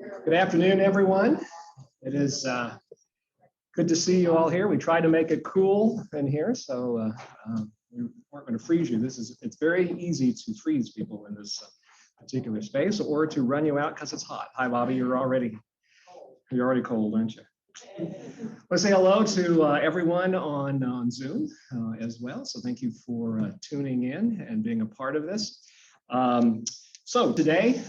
Good afternoon, everyone. It is good to see you all here. We tried to make it cool in here, so we weren't going to freeze you. It's very easy to freeze people in this particular space, or to run you out because it's hot. Hi, Bobby. You're already cold, aren't you? Let's say hello to everyone on Zoom as well. So thank you for tuning in and being a part of this. So today,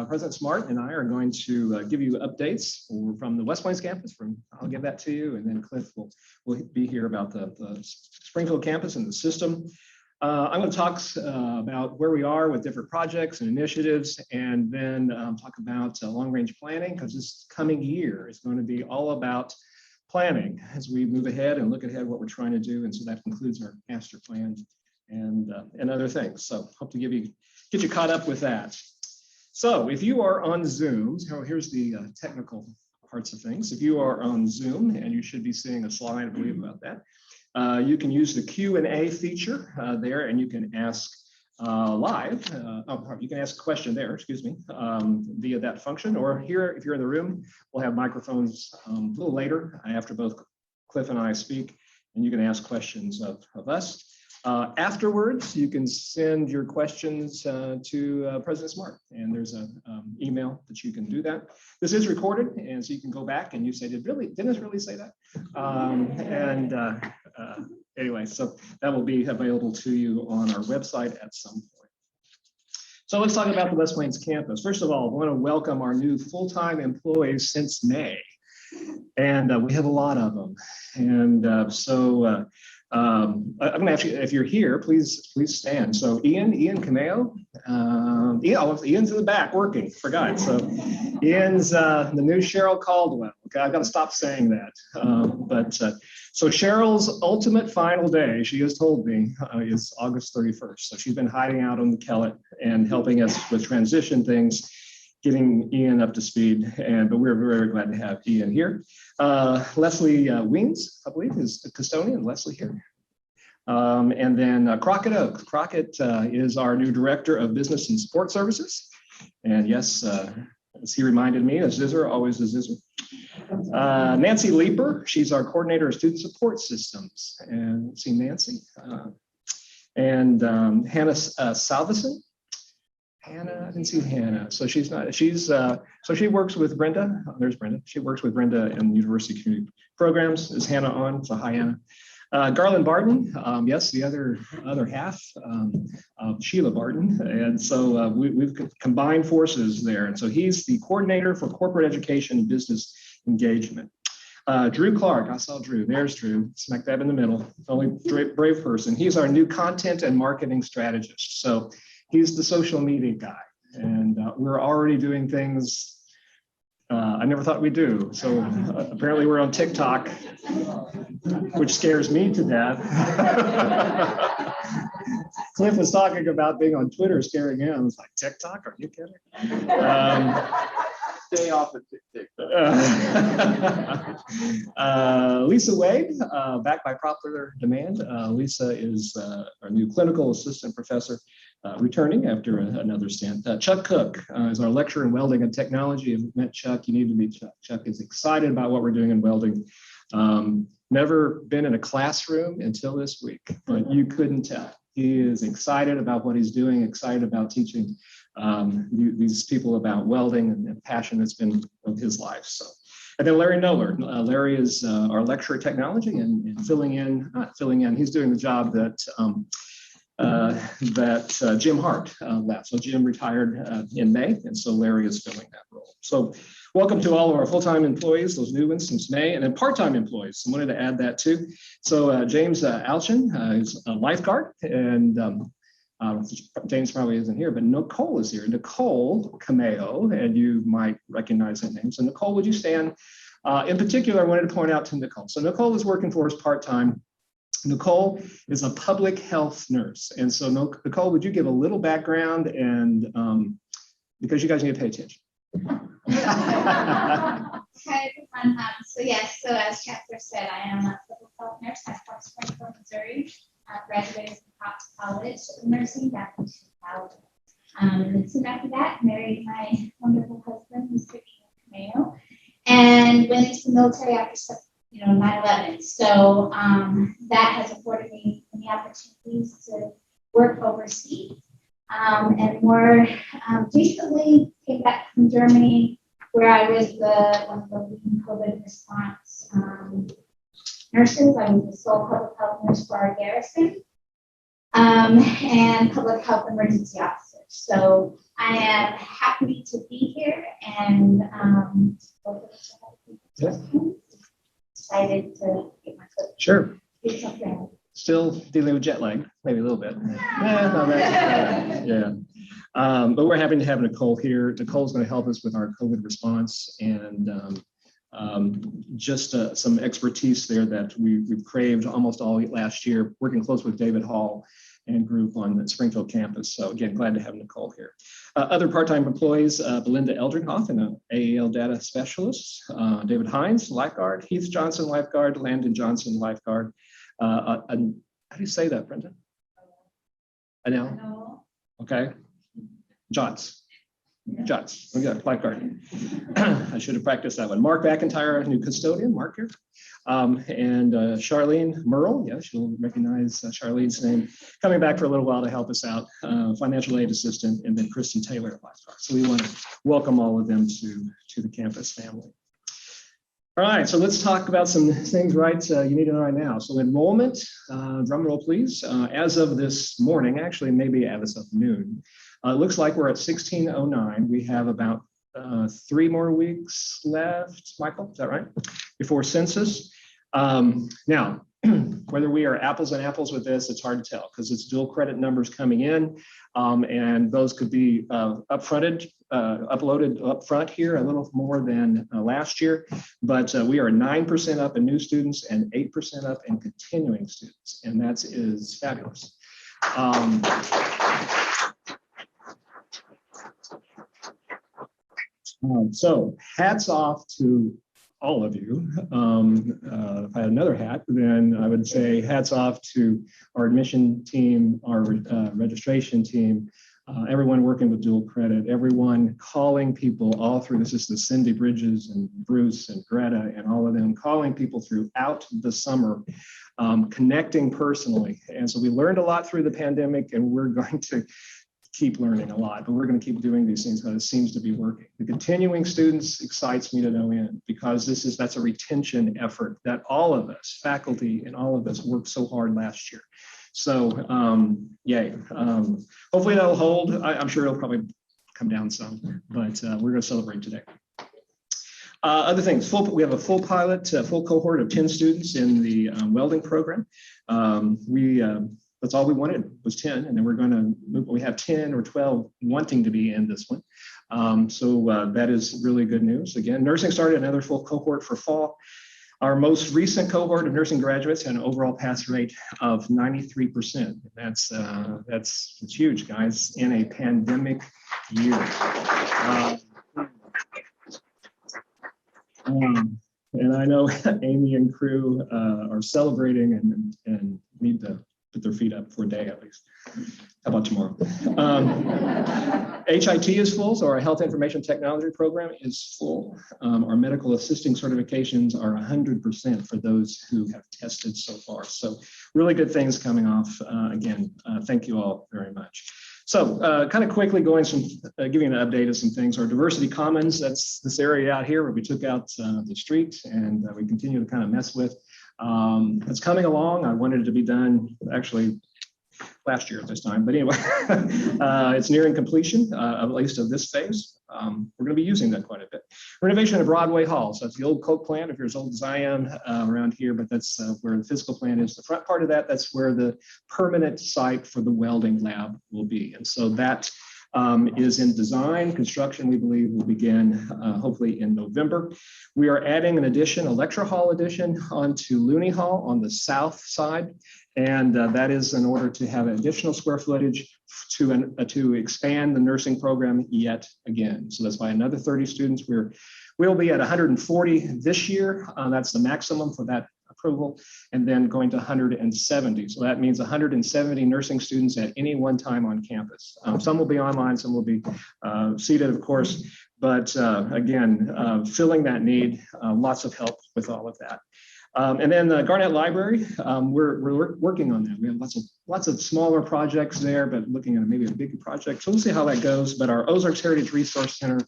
President Smart and I are going to give you updates from the West Plains campus. I'll give that to you, and then Clif will be here about the Springfield campus and the system. I'm going to talk about where we are with different projects and initiatives, and then talk about long-range planning, because this coming year is going to be all about planning as we move ahead and look ahead what we're trying to do. And so that includes our master plan and other things. So hope to get you caught up with that. So if you are on Zoom, so here's the technical parts of things. If you are on Zoom, and you should be seeing a slide, I believe, about that, you can use the Q&A feature there, and you can ask live. You can ask a question there, excuse me, via that function. Or here, if you're in the room, we'll have microphones a little later after both Clif and I speak, and you can ask questions of us. Afterwards, you can send your questions to President Smart, and there's an email that you can do that. This is recorded, and so you can go back and you say, didn't it really say that? Anyway, so that will be available to you on our website at some point. So let's talk about the West Plains campus. First of all, I want to welcome our new full-time employees since May, and we have a lot of them. And I'm going to ask you, if you're here, please stand. So Ian Cameo, Ian's in the back working, forgot. So Ian's the new Cheryl Caldwell. Okay, I've got to stop saying that. So Cheryl's ultimate final day, she has told me, is August 31st. So she's been hiding out on the Kellett and helping us with transition things, getting Ian up to speed, but we're very glad to have Ian here. Leslie Wings, I believe, is the custodian. Leslie here. And then Crockett Oak. Crockett is our new Director of Business and Support Services. And yes, as he reminded me, a Zizzer, always a Zizzer. Nancy Leeper, she's our Coordinator of Student Support Systems. And see Nancy. And Hannah Salveson. Hannah, I didn't see Hannah. So so she works with Brenda. Oh, there's Brenda. She works with Brenda in University Community Programs. Is Hannah on? So hi, Hannah. Garland Barton, yes, the other half of Sheila Barton. And so we've combined forces there. And so he's the Coordinator for Corporate Education and Business Engagement. Drew Clark, I saw Drew. There's Drew, smack dab in the middle. Only brave person. He's our new Content and Marketing Strategist. So he's the social media guy, and we're already doing things I never thought we'd do. So apparently we're on TikTok, which scares me to death. Clif was talking about being on Twitter, scaring him. I was like, TikTok? Are you kidding? Stay off of TikTok. Lisa Wade, back by popular demand. Lisa is our new clinical assistant professor, returning after another stint. Chuck Cook is our lecturer in welding and technology. If you've met Chuck, you need to meet Chuck. Chuck is excited about what we're doing in welding. Never been in a classroom until this week, but you couldn't tell. He is excited about what he's doing, excited about teaching these people about welding, and the passion that's been of his life. So, and then Larry Noller. Larry is our lecturer of technology and filling in. He's doing the job that Jim Hart left. So Jim retired in May, and so Larry is filling that role. So welcome to all of our full-time employees, those new ones since May, and then part-time employees. I wanted to add that too. So James Alchin is a lifeguard, and James probably isn't here, but Nicole is here. Nicole Cameo, and you might recognize that name. So Nicole, would you stand? In particular, I wanted to point out to Nicole. So Nicole is working for us part-time. Nicole is a public health nurse. And so Nicole, would you give a little background, and because you guys need to pay attention. Hi everyone. So as Chancellor said, I am a public health nurse at Springfield, Missouri. Graduated from Cox College of Nursing back in 2000. And soon after that, married my wonderful husband, Mr. Ian and went into the military after 9/11. So that has afforded me many opportunities to work overseas. And more recently came back from Germany, where I was one of the leading COVID response nurses. I was the sole public health nurse for our garrison and public health emergency officer. So I am happy to be here and excited to get my foot. Sure. Do something. Still dealing with jet lag, maybe a little bit. Yeah. But we're happy to have Nicole here. Nicole's going to help us with our COVID response and just some expertise there that we've craved almost all last year, working close with David Hall and group on the Springfield campus. So again, glad to have Nicole here. Other part-time employees, Belinda Eldringhoff, an AAL data specialist, David Hines, lifeguard, Heath Johnson, lifeguard, Landon Johnson, lifeguard. How do you say that, Brenda? Anel? Okay. Jots. Okay, lifeguard. I should have practiced that one. Mark McIntyre, new custodian, Mark here. And Charlene Merle, yeah, she'll recognize Charlene's name, coming back for a little while to help us out, financial aid assistant, and then Kristen Taylor, lifeguard. So we want to welcome all of them to the campus family. All right, so let's talk about some things you need to know right now. So enrollment, drum roll please. As of this morning, actually maybe as of noon, it looks like we're at 1609. We have about 3 more weeks left, Michael, is that right? Before census. Now, whether we are apples and apples with this, it's hard to tell because it's dual credit numbers coming in, and those could be uploaded up front here a little more than last year, but we are 9% up in new students and 8% up in continuing students, and that is fabulous. So hats off to all of you. If I had another hat, then I would say hats off to our admission team, our registration team, everyone working with dual credit, everyone calling people all through. This is the Cindy Bridges and Bruce and Greta and all of them calling people throughout the summer, connecting personally. And so we learned a lot through the pandemic, and we're going to keep learning a lot, but we're going to keep doing these things because it seems to be working. The continuing students excites me to no end because that's a retention effort that all of us, faculty and all of us, worked so hard last year. So yay. Hopefully that'll hold. I'm sure it'll probably come down some, but we're going to celebrate today. Other things, we have a full cohort of 10 students in the welding program. That's all we wanted was 10, and then we're going to move. We have 10 or 12 wanting to be in this one. So that is really good news. Again, nursing started another full cohort for fall. Our most recent cohort of nursing graduates had an overall pass rate of 93%. That's huge, guys, in a pandemic year. And I know Amy and crew are celebrating and need to put their feet up for a day at least. How about tomorrow? HIT is full, so our Health Information Technology program is full. Our medical assisting certifications are 100% for those who have tested so far. So really good things coming off. Again, thank you all very much. So kind of quickly giving an update of some things. Our Diversity Commons, that's this area out here where we took out the street and we continue to kind of mess with. It's coming along. I wanted it to be done actually last year at this time, but anyway, it's nearing completion, at least of this phase. We're going to be using that quite a bit. Renovation of Broadway Hall. So that's the old Coke plant, if you're as old as I am around here, but that's where the physical plant is. The front part of that, that's where the permanent site for the welding lab will be. And so that is in design. Construction, we believe, will begin hopefully in November. We are adding an addition, a lecture hall addition, onto Looney Hall on the south side. And that is in order to have additional square footage to expand the nursing program yet again. So that's by another 30 students. We'll be at 140 this year. That's the maximum for that approval, and then going to 170. So that means 170 nursing students at any one time on campus. Some will be online, some will be seated, of course, but again, filling that need, lots of help with all of that. And then the Garnett Library, we're working on that. We have lots of smaller projects there, but looking at maybe a bigger project. So we'll see how that goes. But our Ozarks Heritage Resource Center,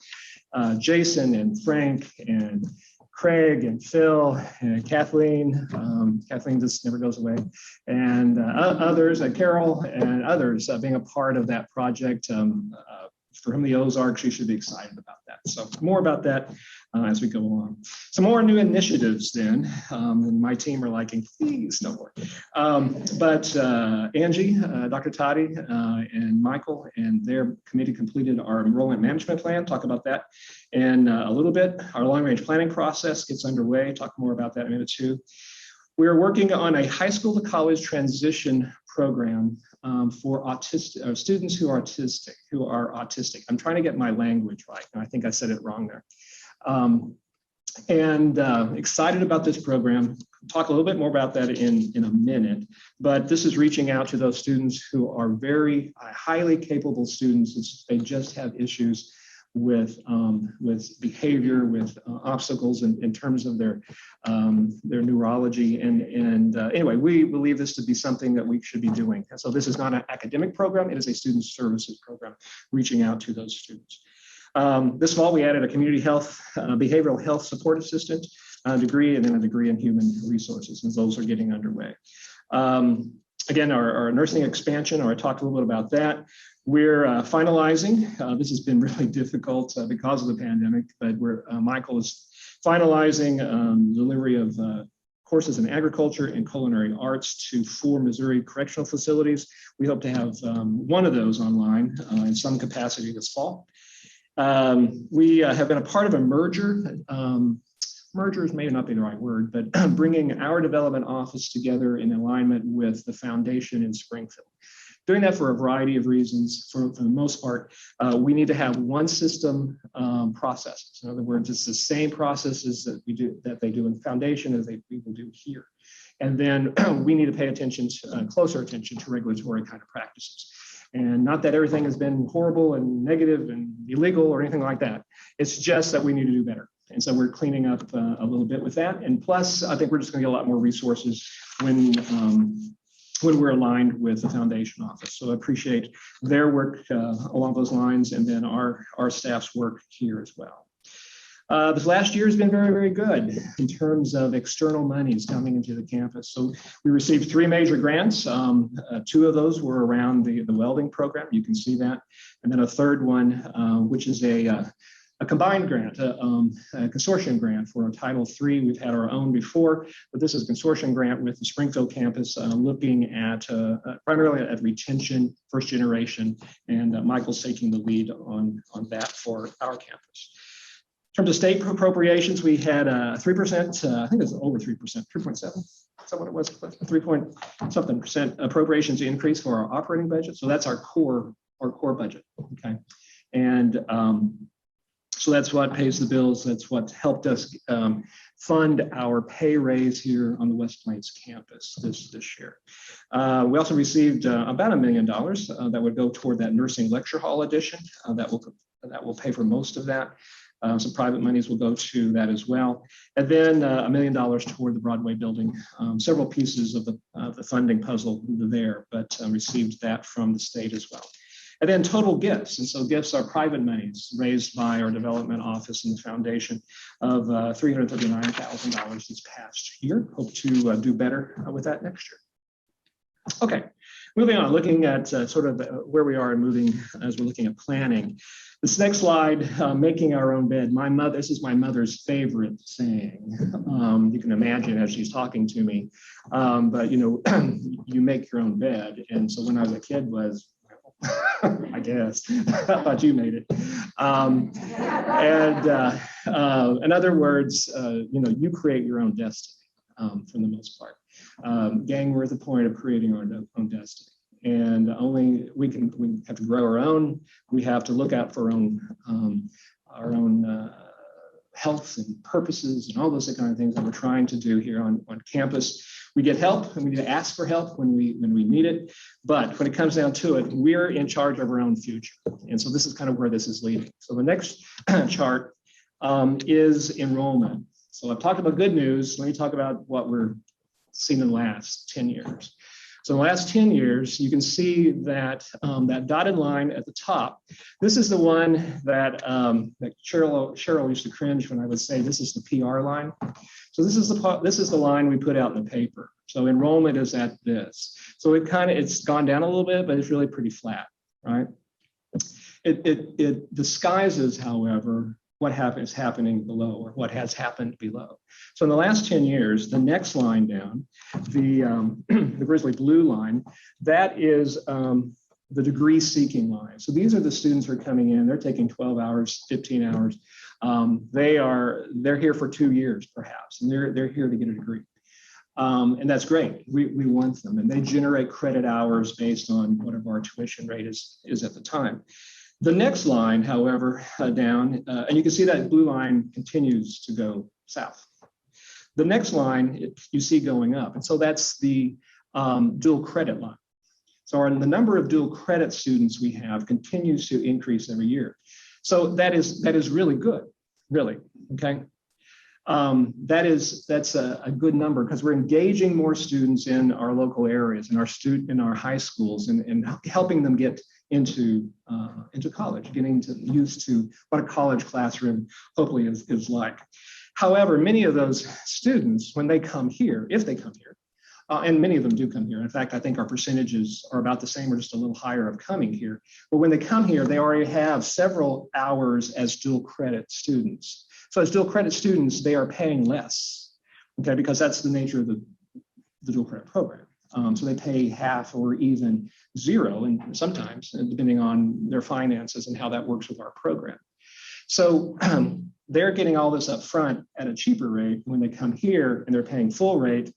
Jason and Frank and Craig and Phil and Kathleen, Kathleen just never goes away, and others, Carol and others being a part of that project. From the Ozarks, you should be excited about that. So more about that as we go along. Some more new initiatives then, and my team are liking, please no more. But Angie, Dr. Toddy, and Michael and their committee completed our enrollment management plan. Talk about that in a little bit. Our long-range planning process gets underway. Talk more about that in a minute too. We're working on a high school to college transition program for autistic students who are autistic. I'm trying to get my language right, and I think I said it wrong there. Excited about this program. Talk a little bit more about that in a minute, but this is reaching out to those students who are very highly capable students. They just have issues with behavior, with obstacles in terms of their neurology. Anyway, we believe this to be something that we should be doing. And so this is not an academic program, it is a student services program reaching out to those students. This fall, we added a community health, behavioral health support assistant degree, and then a degree in human resources, and those are getting underway. Again, our nursing expansion, or I talked a little bit about that. We're finalizing. This has been really difficult because of the pandemic, but Michael is finalizing delivery of courses in agriculture and culinary arts to 4 Missouri correctional facilities. We hope to have one of those online in some capacity this fall. We have been a part of a merger. Mergers may not be the right word, but bringing our development office together in alignment with the foundation in Springfield. Doing that for a variety of reasons. For the most part, we need to have one system processes. In other words, it's the same processes that they do in the foundation as we will do here. And then we need to pay attention to, closer attention to regulatory kind of practices. And not that everything has been horrible and negative and illegal or anything like that. It's just that we need to do better. And so we're cleaning up a little bit with that. And plus, I think we're just going to get a lot more resources when we're aligned with the foundation office. So I appreciate their work along those lines, and then our staff's work here as well. This last year has been very, very good in terms of external monies coming into the campus. So we received 3 major grants. 2 of those were around the welding program. You can see that. And then a third one, which is a combined grant, a consortium grant for Title III. We've had our own before, but this is a consortium grant with the Springfield campus looking at primarily at retention, first generation, and Michael's taking the lead on that for our campus. In terms of state appropriations, we had 3%, I think it was over 3%, 3.7. Is that what it was? 3-point-something% appropriations increase for our operating budget. So that's our core budget. Okay, and so that's what pays the bills. That's what helped us fund our pay raise here on the West Plains campus this year. We also received about $1 million that would go toward that nursing lecture hall addition. That will pay for most of that. Some private monies will go to that as well. And then $1 million toward the Broadway building. Several pieces of the funding puzzle there, but received that from the state as well. And then total gifts. And so gifts are private monies raised by our development office and the foundation of $339,000 this past year. Hope to do better with that next year. Okay, moving on, looking at sort of where we are and moving as we're looking at planning. This next slide, making our own bed. This is my mother's favorite saying. You can imagine as she's talking to me, but you know, you make your own bed. And so when I was a kid I guess, I thought you made it. In other words, you know, you create your own destiny for the most part. Gang, we're at the point of creating our own destiny. And only we have to grow our own. We have to look out for our own health and purposes and all those kind of things that we're trying to do here on campus. We get help and we need to ask for help when we need it. But when it comes down to it, we're in charge of our own future. And so this is kind of where this is leading. So the next chart is enrollment. So I've talked about good news. Let me talk about what we're seeing in the last 10 years. So in the last 10 years, you can see that that dotted line at the top, this is the one that, that Cheryl used to cringe when I would say this is the PR line. So this is the line we put out in the paper. So enrollment is at this. So it's gone down a little bit, but it's really pretty flat, right? It disguises, however, what is happening below, or what has happened below. So in the last 10 years, the next line down, the grizzly blue line, that is the degree seeking line. So these are the students who are coming in, they're taking 12 hours, 15 hours. They're here for 2 years perhaps, and they're here to get a degree. And that's great, we want them, and they generate credit hours based on whatever our tuition rate is at the time. The next line, however, down, and you can see that blue line continues to go south. The next line you see going up, and so that's the dual credit line. So the number of dual credit students we have continues to increase every year. So that is really good, really, okay? That's a good number because we're engaging more students in our local areas, in our high schools, and helping them get into college, getting used to what a college classroom hopefully is like. However, many of those students, when they come here, if they come here, and many of them do come here. In fact, I think our percentages are about the same or just a little higher of coming here. But when they come here, they already have several hours as dual credit students. So as dual credit students, they are paying less, okay, because that's the nature of the dual credit program. So they pay half or even zero, and sometimes, depending on their finances and how that works with our program. So they're getting all this up front at a cheaper rate. When they come here and they're paying full rate,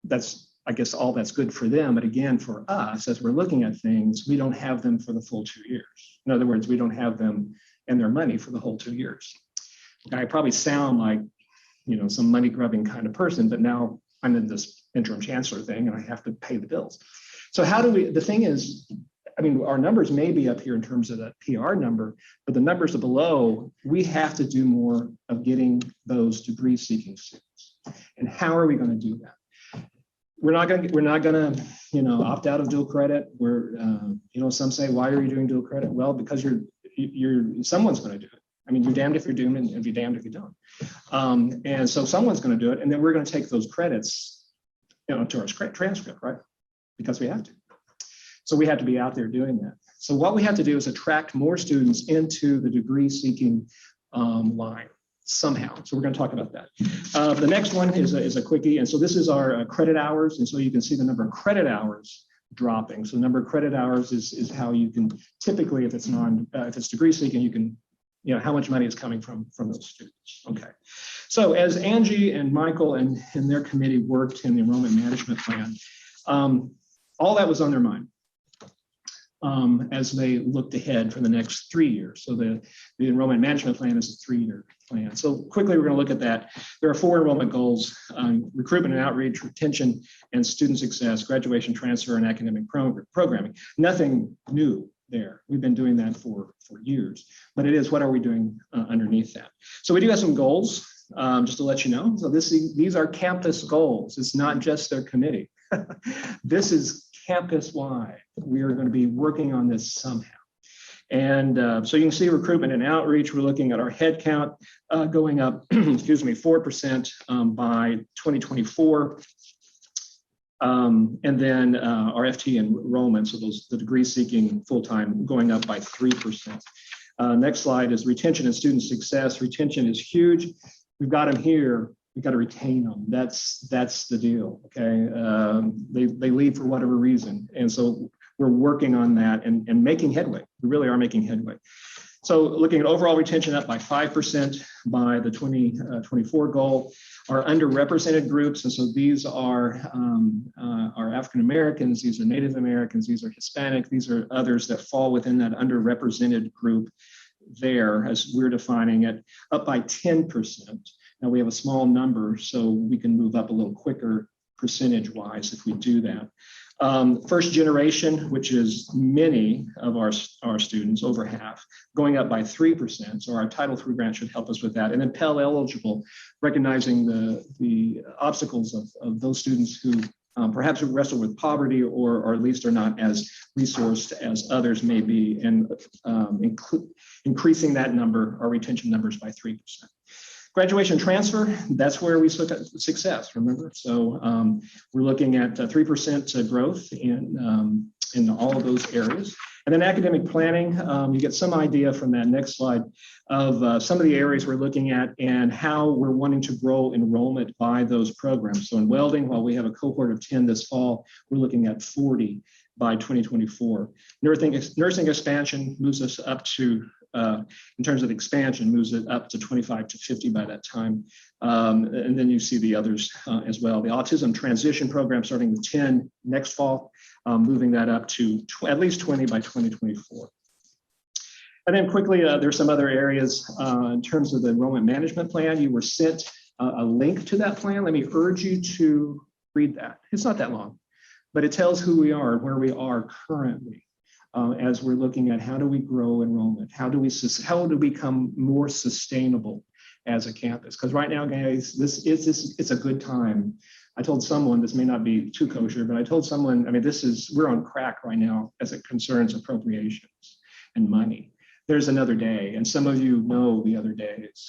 that's, I guess, all that's good for them. But again, for us, as we're looking at things, we don't have them for the full 2 years. In other words, we don't have them and their money for the whole 2 years. I probably sound like, some money grubbing kind of person, but now I'm in this interim chancellor thing and I have to pay the bills. So the thing is, our numbers may be up here in terms of that PR number, but the numbers are below. We have to do more of getting those degree seeking students. And how are we going to do that? We're not going to, opt out of dual credit. Some say, why are you doing dual credit? Well, because someone's going to do it. You're damned if you're doomed and you're damned if you don't. And so someone's going to do it, and then we're going to take those credits, to our transcript, right? Because we have to. So we have to be out there doing that. So what we have to do is attract more students into the degree seeking line somehow. So we're going to talk about that. The next one is a quickie, and so this is our credit hours, and so you can see the number of credit hours dropping. So the number of credit hours is how you can typically, if it's degree seeking, you can. How much money is coming from those students. Okay. So as Angie and Michael and their committee worked in the enrollment management plan, all that was on their mind as they looked ahead for the next 3 years. So the enrollment management plan is a 3-year plan. So quickly, we're going to look at that. There are 4 enrollment goals: recruitment and outreach, retention and student success, graduation, transfer, and academic programming. Nothing new there. We've been doing that for years, but it is, what are we doing underneath that? So we do have some goals, just to let you know. So these are campus goals. It's not just their committee. This is campus-wide. We are going to be working on this somehow. And so you can see recruitment and outreach. We're looking at our head count going up, 4% by 2024. And then our FT enrollment, so the degree seeking full-time, going up by 3%. Next slide is retention and student success. Retention is huge. We've got them here. We've got to retain them. That's the deal. Okay, they leave for whatever reason, and so we're working on that and making headway. We really are making headway. So looking at overall retention up by 5% by the 2024 goal. Our underrepresented groups, and so these are African Americans, these are Native Americans, these are Hispanic, these are others that fall within that underrepresented group. there, as we're defining it, up by 10%. Now we have a small number, so we can move up a little quicker percentage-wise if we do that. First generation, which is many of our students, over half, going up by 3%. So our Title III grant should help us with that. And then Pell eligible, recognizing the obstacles of those students who perhaps wrestle with poverty or at least are not as resourced as others may be, and increasing that number, our retention numbers, by 3%. Graduation transfer, that's where we look at success, remember? So we're looking at 3% growth in all of those areas. And then academic planning, you get some idea from that next slide of some of the areas we're looking at and how we're wanting to grow enrollment by those programs. So in welding, while we have a cohort of 10 this fall, we're looking at 40 by 2024. Nursing expansion moves us up to, in terms of expansion, moves it up to 25 to 50 by that time. And then you see the others as well. The autism transition program starting with 10 next fall, moving that up to at least 20 by 2024. And then quickly, there's some other areas in terms of the enrollment management plan. You were sent a link to that plan. Let me urge you to read that. It's not that long, but it tells who we are, where we are currently. As we're looking at how do we grow enrollment, how do we become more sustainable as a campus? Because right now, guys, it's a good time. I told someone, this may not be too kosher, but I told someone, I mean, we're on crack right now as it concerns appropriations and money. There's another day, and some of you know the other days.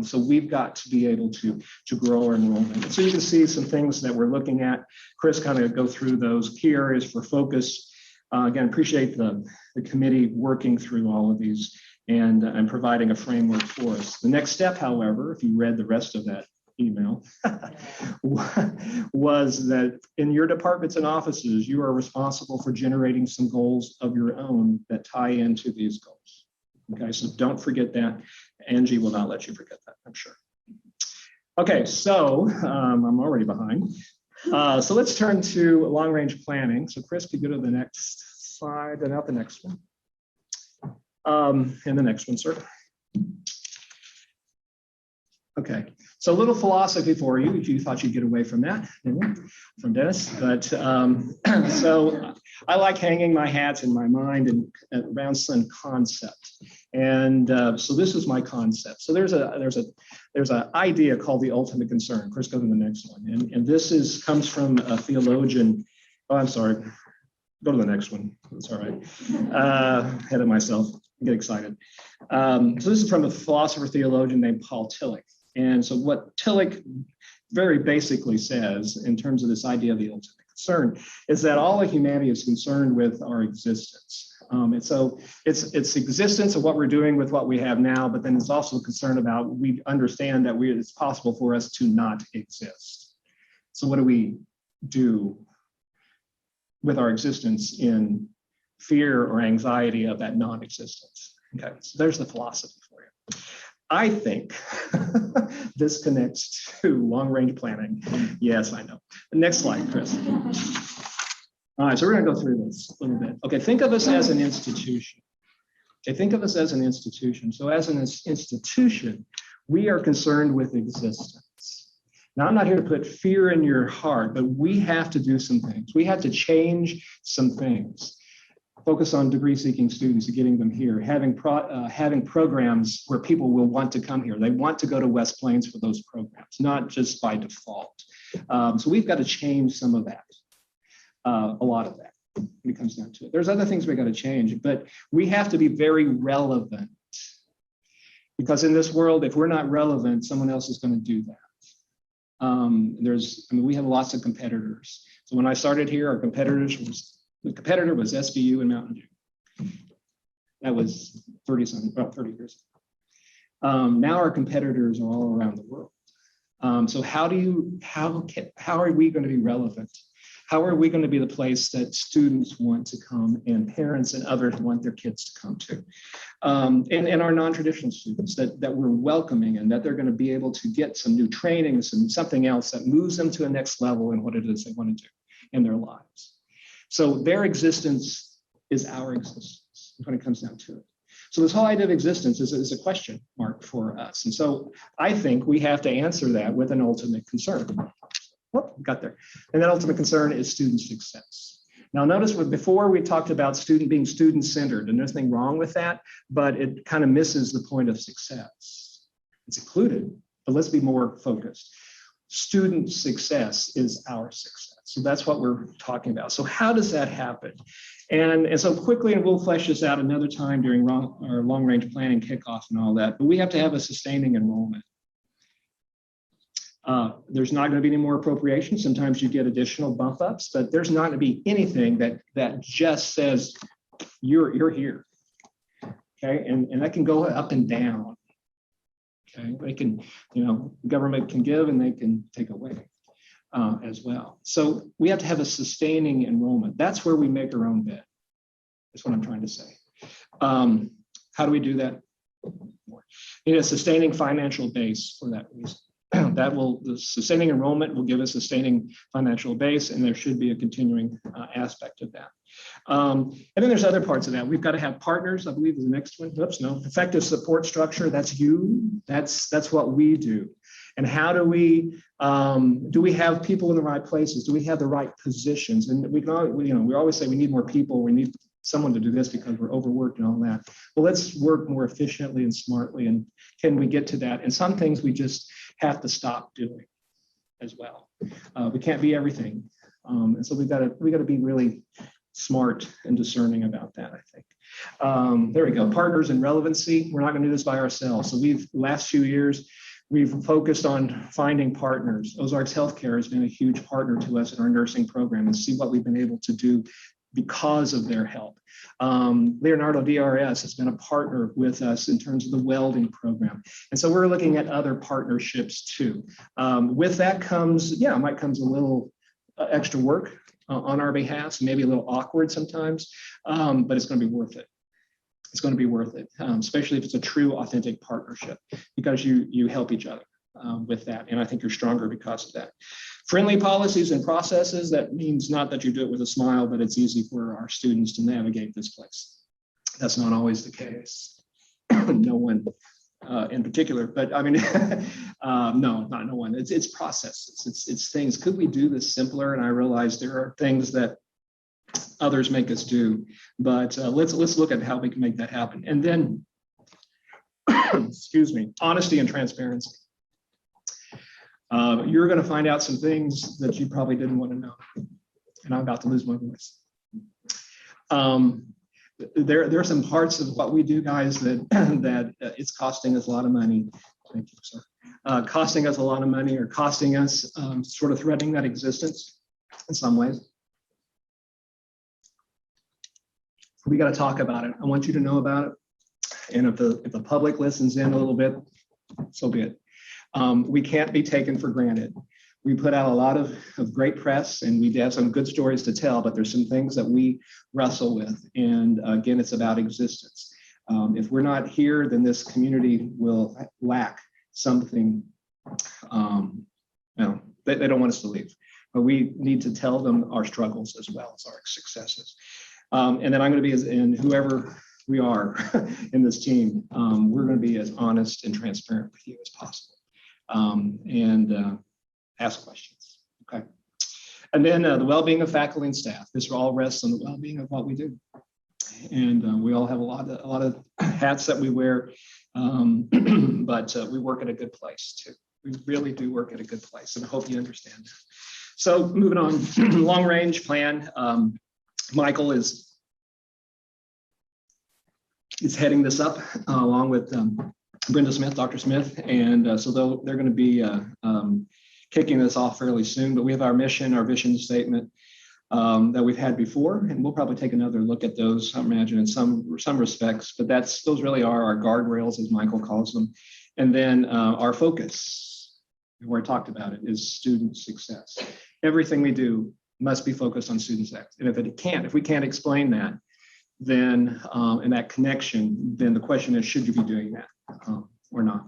So we've got to be able to grow our enrollment. And so you can see some things that we're looking at. Chris kind of go through those key areas for focus. Again, appreciate the committee working through all of these and providing a framework for us. The next step, however, if you read the rest of that email, was that in your departments and offices, you are responsible for generating some goals of your own that tie into these goals. Okay, so don't forget that. Angie will not let you forget that, I'm sure. Okay, so I'm already behind. So let's turn to long-range planning. So Chris, could you go to the next slide and out the next one. And the next one, sir. Okay, so a little philosophy for you, if you thought you'd get away from that, from Dennis. But so I like hanging my hats in my mind and around some concept. And so this is my concept. So there's an idea called the ultimate concern. Chris, go to the next one. And this comes from a theologian. Oh, I'm sorry. Go to the next one. That's all right. Ahead of myself. I get excited. So this is from a philosopher theologian named Paul Tillich. And so what Tillich very basically says in terms of this idea of the ultimate concern is that all of humanity is concerned with our existence. And so it's existence of what we're doing with what we have now, but then it's also concerned about, we understand that it's possible for us to not exist. So what do we do with our existence in fear or anxiety of that non-existence? Okay, so there's the philosophy for you. I think this connects to long-range planning. Yes, I know. The next slide, Chris. All right, so we're going to go through this a little bit. Okay, think of us as an institution. Okay, think of us as an institution. So as an institution, we are concerned with existence. Now, I'm not here to put fear in your heart, but we have to do some things. We have to change some things. Focus on degree-seeking students and getting them here, having programs where people will want to come here. They want to go to West Plains for those programs, not just by default. So we've got to change some of that, a lot of that when it comes down to it. There's other things we got to change, but we have to be very relevant, because in this world, if we're not relevant, someone else is going to do that. We have lots of competitors. So when I started here, our the competitor was SBU and Mountain Dew. That was 30 years ago. Now our competitors are all around the world. So how are we going to be relevant? How are we going to be the place that students want to come and parents and others want their kids to come to? And our non-traditional students that we're welcoming, and that they're going to be able to get some new trainings and something else that moves them to the next level in what it is they want to do in their lives. So their existence is our existence when it comes down to it. So this whole idea of existence is a question mark for us. And so I think we have to answer that with an ultimate concern. Whoop, got there. And that ultimate concern is student success. Now, notice before we talked about being student-centered, and there's nothing wrong with that, but it kind of misses the point of success. It's included, but let's be more focused. Student success is our success. So that's what we're talking about. So how does that happen? And so quickly, and we'll flesh this out another time during our long-range planning kickoff and all that, but we have to have a sustaining enrollment. There's not going to be any more appropriations. Sometimes you get additional bump ups, but there's not going to be anything that just says you're here. Okay, and that can go up and down. Okay, they can, the government can give and they can take away as well. So we have to have a sustaining enrollment. That's where we make our own bed. That's what I'm trying to say. How do we do that? We need a sustaining financial base for that reason. The sustaining enrollment will give a sustaining financial base, and there should be a continuing aspect of that. And then there's other parts of that. We've got to have partners, I believe is the next one. Oops, no. Effective support structure, that's you. That's what we do. And how do we have people in the right places? Do we have the right positions? And we always say we need more people. We need someone to do this because we're overworked and all that. Well, let's work more efficiently and smartly. And can we get to that? And some things we just have to stop doing as well. We can't be everything. And so we got to be really smart and discerning about that, I think. There we go. Partners and relevancy. We're not going to do this by ourselves. So last few years, we've focused on finding partners. Ozarks Healthcare has been a huge partner to us in our nursing program, and see what we've been able to do because of their help. Leonardo DRS has been a partner with us in terms of the welding program. And so we're looking at other partnerships too. With that might comes a little extra work on our behalf, so maybe a little awkward sometimes, but it's going to be worth it. It's going to be worth it, especially if it's a true, authentic partnership, because you help each other with that. And I think you're stronger because of that. Friendly policies and processes, that means not that you do it with a smile, but it's easy for our students to navigate this place. That's not always the case. No one in particular, but I mean, no one. It's processes, it's things. Could we do this simpler? And I realize there are things that others make us do, but let's look at how we can make that happen. And then, excuse me, honesty and transparency. You're going to find out some things that you probably didn't want to know, and I'm about to lose my voice. There are some parts of what we do, guys, that it's costing us a lot of money. Thank you, sir. Costing us a lot of money, or costing us sort of threatening that existence in some ways. We got to talk about it. I want you to know about it, and if the public listens in a little bit, so be it. We can't be taken for granted. We put out a lot of great press, and we have some good stories to tell, but there's some things that we wrestle with. And again, it's about existence. If we're not here, then this community will lack something. They don't want us to leave, but we need to tell them our struggles as well as our successes. And then I'm going to be, and whoever we are in this team, we're going to be as honest and transparent with you as possible. And ask questions, okay? And then the well-being of faculty and staff. This all rests on the well-being of what we do. And we all have a lot of hats that we wear, but we work at a good place too. We really do work at a good place, and I hope you understand that. So moving on, long-range plan. Michael is heading this up along with Brenda Smith, Dr. Smith, and so they're going to be kicking this off fairly soon. But we have our mission, our vision statement that we've had before, and we'll probably take another look at those, I imagine, in some respects. But those really are our guardrails, as Michael calls them, and then our focus, where I talked about it, is student success. Everything we do must be focused on student success, and if we can't explain that, then and that connection, then the question is, should you be doing that or not?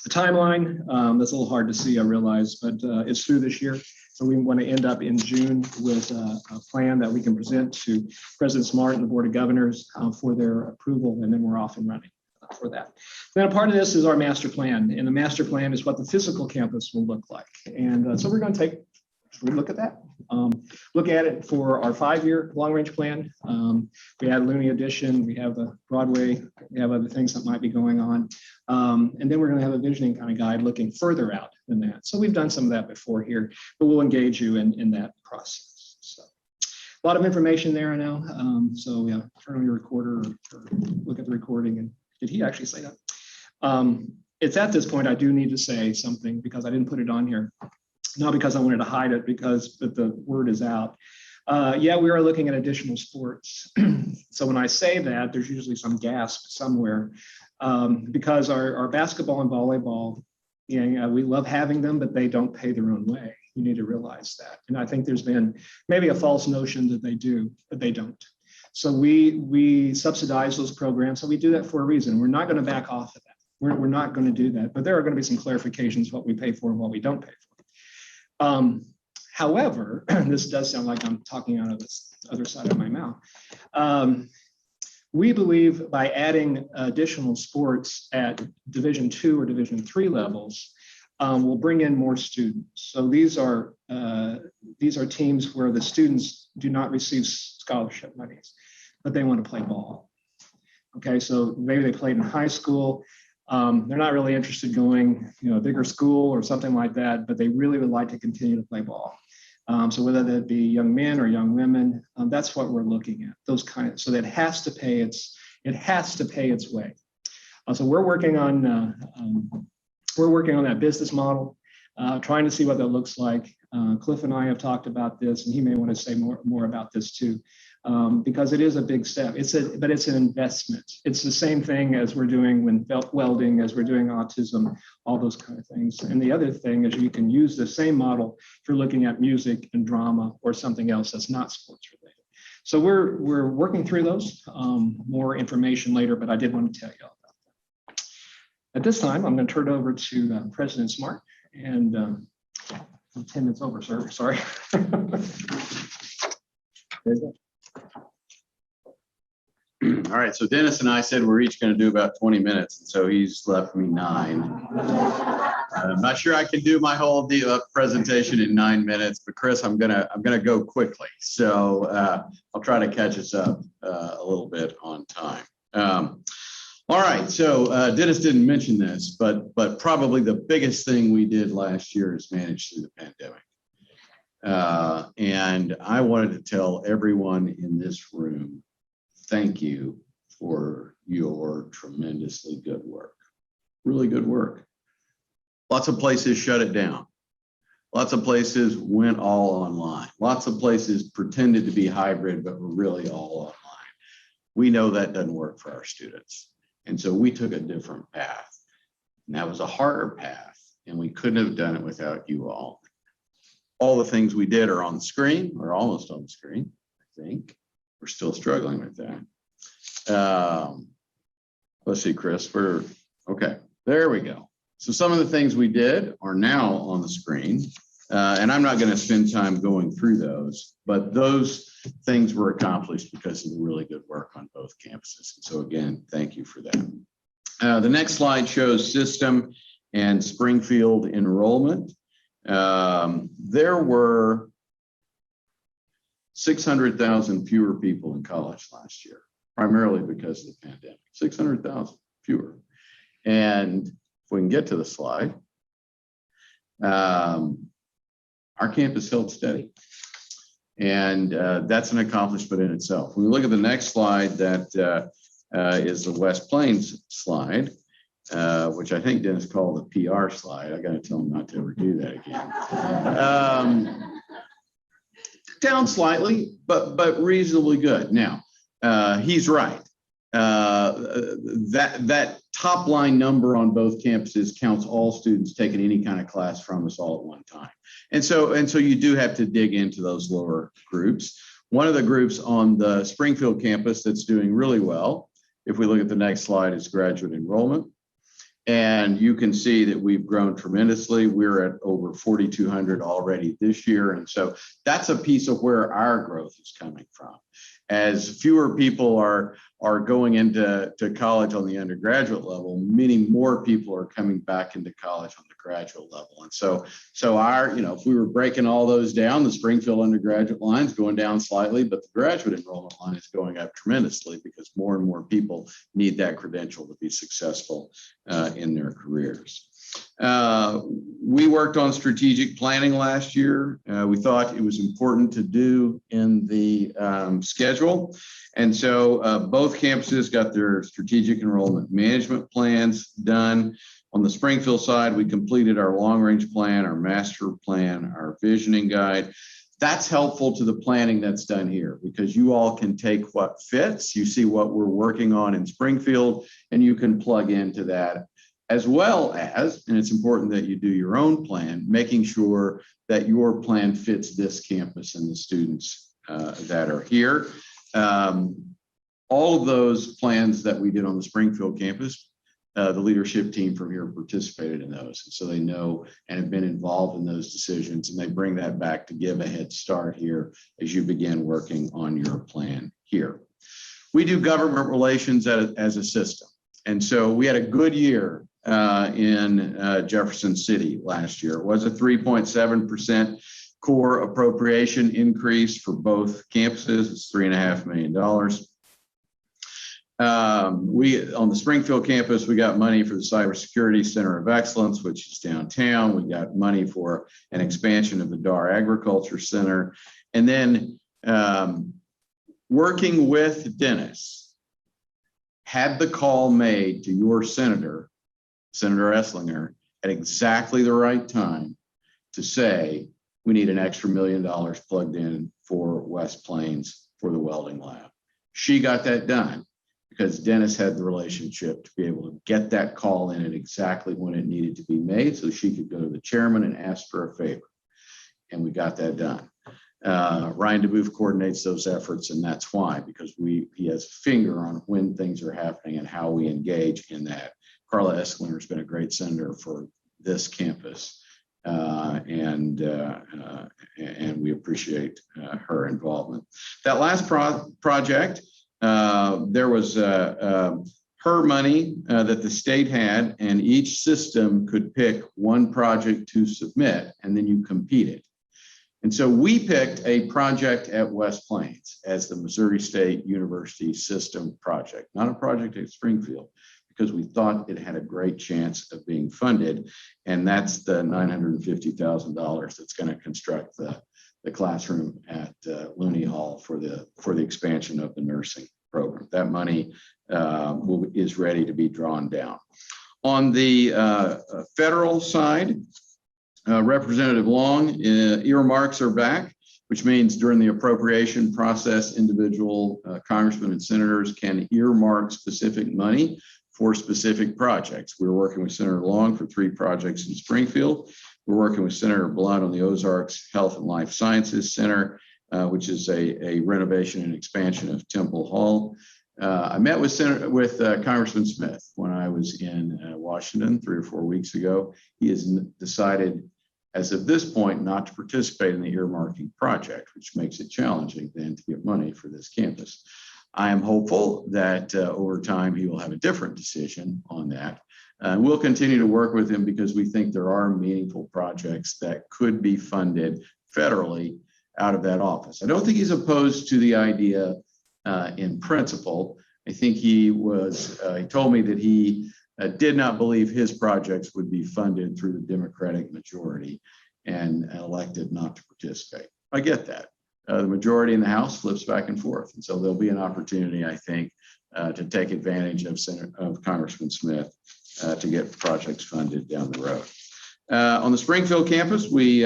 The timeline, that's a little hard to see, I realize, but it's through this year. So we want to end up in June with a plan that we can present to President Smart and the Board of Governors for their approval, and then we're off and running for that. Then a part of this is our master plan, and the master plan is what the physical campus will look like. And so we're going to take a look at that. Look at it for our 5-year long-range plan. We had Looney Edition, we have the Broadway, we have other things that might be going on. And then we're going to have a visioning kind of guide looking further out than that. So we've done some of that before here, but we'll engage you in that process. So a lot of information there, I know. So yeah, turn on your recorder or look at the recording. And did he actually say that? It's at this point I do need to say something because I didn't put it on here. Not because I wanted to hide it, but the word is out. Yeah, we are looking at additional sports. So when I say that, there's usually some gasp somewhere because our basketball and volleyball, we love having them, but they don't pay their own way. You need to realize that. And I think there's been maybe a false notion that they do, but they don't. So we subsidize those programs. So we do that for a reason. We're not going to back off of that. We're not going to do that. But there are going to be some clarifications what we pay for and what we don't pay for. However, this does sound like I'm talking out of this other side of my mouth. We believe by adding additional sports at Division II or Division III levels, we'll bring in more students. So these are teams where the students do not receive scholarship monies, but they want to play ball. Okay, so maybe they played in high school. They're not really interested going, a bigger school or something like that, but they really would like to continue to play ball. So whether that be young men or young women, that's what we're looking at. Those kind of, so that it has to pay its way. So we're working on that business model, trying to see what that looks like. Clif and I have talked about this, and he may want to say more about this too. Because it is a big step. But it's an investment. It's the same thing as we're doing when welding, as we're doing autism, all those kind of things. And the other thing is you can use the same model if you're looking at music and drama or something else that's not sports related. So we're working through those. More information later, but I did want to tell you all about that. At this time, I'm going to turn it over to President Smart. And 10 minutes over, sir. Sorry. There you go. All right, so Dennis and I said we're each going to do about 20 minutes, and so he's left me 9. I'm not sure I can do my whole presentation in 9 minutes, but Chris, I'm gonna go quickly. So I'll try to catch us up a little bit on time. All right, so Dennis didn't mention this, but probably the biggest thing we did last year is manage through the pandemic. And I wanted to tell everyone in this room, thank you for your tremendously good work. Really good work. Lots of places shut it down. Lots of places went all online. Lots of places pretended to be hybrid, but were really all online. We know that doesn't work for our students. And so we took a different path. And that was a harder path, and we couldn't have done it without you all. All the things we did are on the screen, or almost on the screen, I think. We're still struggling with that. Let's see, Chris, okay, there we go. So some of the things we did are now on the screen, and I'm not going to spend time going through those, but those things were accomplished because of the really good work on both campuses. And so again, thank you for that. The next slide shows system and Springfield enrollment. There were 600,000 fewer people in college last year, primarily because of the pandemic. 600,000 fewer. And if we can get to the slide, our campus held steady. And that's an accomplishment in itself. When we look at the next slide, that is the West Plains slide, which I think Dennis called the PR slide. I got to tell him not to ever do that again. Down slightly, but reasonably good. Now, he's right. That top line number on both campuses counts all students taking any kind of class from us all at one time. And so you do have to dig into those lower groups. One of the groups on the Springfield campus that's doing really well, if we look at the next slide, is graduate enrollment. And you can see that we've grown tremendously. We're at over 4,200 already this year. And so that's a piece of where our growth is coming from. As fewer people are going into college on the undergraduate level, many more people are coming back into college on the graduate level. And so our, if we were breaking all those down, the Springfield undergraduate line is going down slightly, but the graduate enrollment line is going up tremendously because more and more people need that credential to be successful in their careers. We worked on strategic planning last year. We thought it was important to do in the schedule. And so both campuses got their strategic enrollment management plans done. On the Springfield side, we completed our long-range plan, our master plan, our visioning guide. That's helpful to the planning that's done here because you all can take what fits. You see what we're working on in Springfield, and you can plug into that, as well as, and it's important that you do your own plan, making sure that your plan fits this campus and the students that are here. All of those plans that we did on the Springfield campus, the leadership team from here participated in those. And so they know and have been involved in those decisions, and they bring that back to give a head start here as you begin working on your plan here. We do government relations as a system. And so we had a good year in Jefferson City last year. It was a 3.7% core appropriation increase for both campuses. It's $3.5 million. On the Springfield campus, we got money for the Cybersecurity Center of Excellence, which is downtown. We got money for an expansion of the Dar Agriculture Center. And then working with Dennis, had the call made to your senator, Senator Esslinger, at exactly the right time to say, we need an extra $1 million plugged in for West Plains for the welding lab. She got that done because Dennis had the relationship to be able to get that call in at exactly when it needed to be made so she could go to the chairman and ask for a favor. And we got that done. Ryan DeBoof coordinates those efforts, and that's why, because he has a finger on when things are happening and how we engage in that. Carla Esslinger has been a great senator for this campus, and we appreciate her involvement. That last project, there was her money that the state had, and each system could pick one project to submit, and then you competed. And so we picked a project at West Plains as the Missouri State University System project, not a project at Springfield, because we thought it had a great chance of being funded. And that's the $950,000 that's going to construct the classroom at Looney Hall for the expansion of the nursing program. That money is ready to be drawn down. On the federal side, Representative Long, earmarks are back, which means during the appropriation process, individual congressmen and senators can earmark specific money for specific projects. We're working with Senator Long for 3 projects in Springfield. We're working with Senator Blunt on the Ozarks Health and Life Sciences Center, which is a renovation and expansion of Temple Hall. I met with Congressman Smith when I was in Washington 3 or 4 weeks ago. He has decided, as of this point, not to participate in the earmarking project, which makes it challenging then to get money for this campus. I am hopeful that over time he will have a different decision on that. We'll continue to work with him because we think there are meaningful projects that could be funded federally out of that office. I don't think he's opposed to the idea in principle. I think he told me that he did not believe his projects would be funded through the Democratic majority and elected not to participate. I get that. The majority in the House flips back and forth. And so there'll be an opportunity, I think, to take advantage of Congressman Smith to get projects funded down the road. On the Springfield campus, we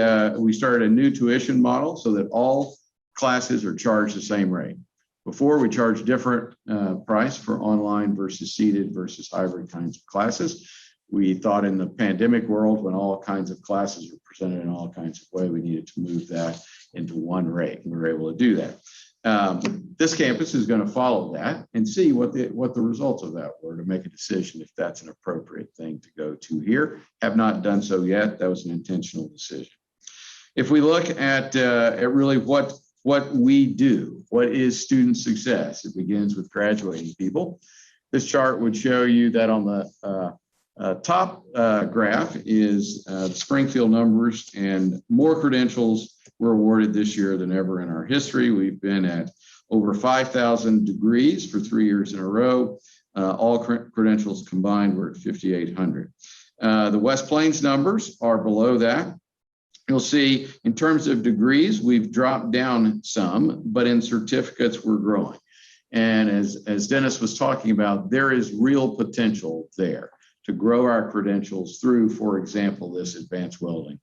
started a new tuition model so that all classes are charged the same rate. Before, we charged different price for online versus seated versus hybrid kinds of classes. We thought in the pandemic world, when all kinds of classes were presented in all kinds of ways, we needed to move that into one rate. And we were able to do that. This campus is going to follow that and see what the results of that were to make a decision if that's an appropriate thing to go to here. Have not done so yet. That was an intentional decision. If we look at really what we do, what is student success? It begins with graduating people. This chart would show you that on the top graph is the Springfield numbers, and more credentials were awarded this year than ever in our history. We've been at over 5,000 degrees for 3 years in a row. All credentials combined were at 5,800. The West Plains numbers are below that. You'll see in terms of degrees, we've dropped down some, but in certificates, we're growing. And as Dennis was talking about, there is real potential there to grow our credentials through, for example, this advanced welding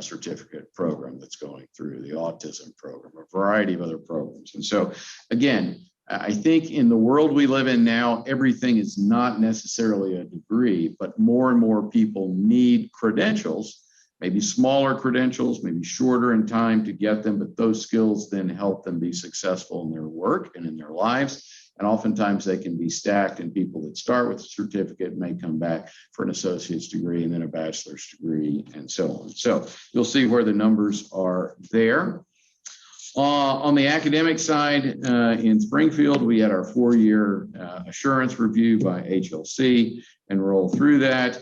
certificate program that's going through, the autism program, a variety of other programs. And so, again, I think in the world we live in now, everything is not necessarily a degree, but more and more people need credentials, maybe smaller credentials, maybe shorter in time to get them, but those skills then help them be successful in their work and in their lives. And oftentimes they can be stacked, and people that start with a certificate may come back for an associate's degree and then a bachelor's degree and so on. So you'll see where the numbers are there. On the academic side, in Springfield, we had our 4-year assurance review by HLC and roll through that.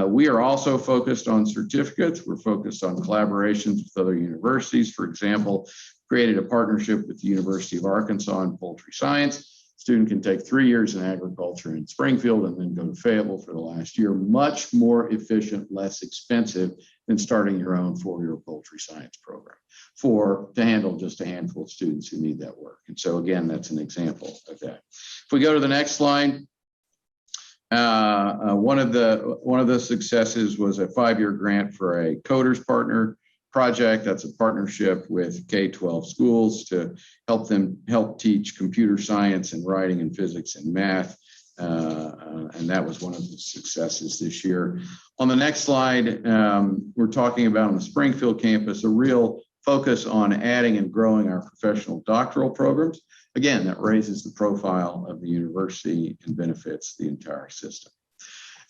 We are also focused on certificates. We're focused on collaborations with other universities. For example, created a partnership with the University of Arkansas in poultry science. Student can take 3 years in agriculture in Springfield and then go to Fayetteville for the last year. Much more efficient, less expensive than starting your own 4-year poultry science program to handle just a handful of students who need that work. And so again, that's an example of that. If we go to the next slide, one of the successes was a 5-year grant for a Coders Partner project. That's a partnership with K-12 schools to help teach computer science and writing and physics and math. And that was one of the successes this year. On the next slide, we're talking about on the Springfield campus, a real focus on adding and growing our professional doctoral programs. Again, that raises the profile of the university and benefits the entire system.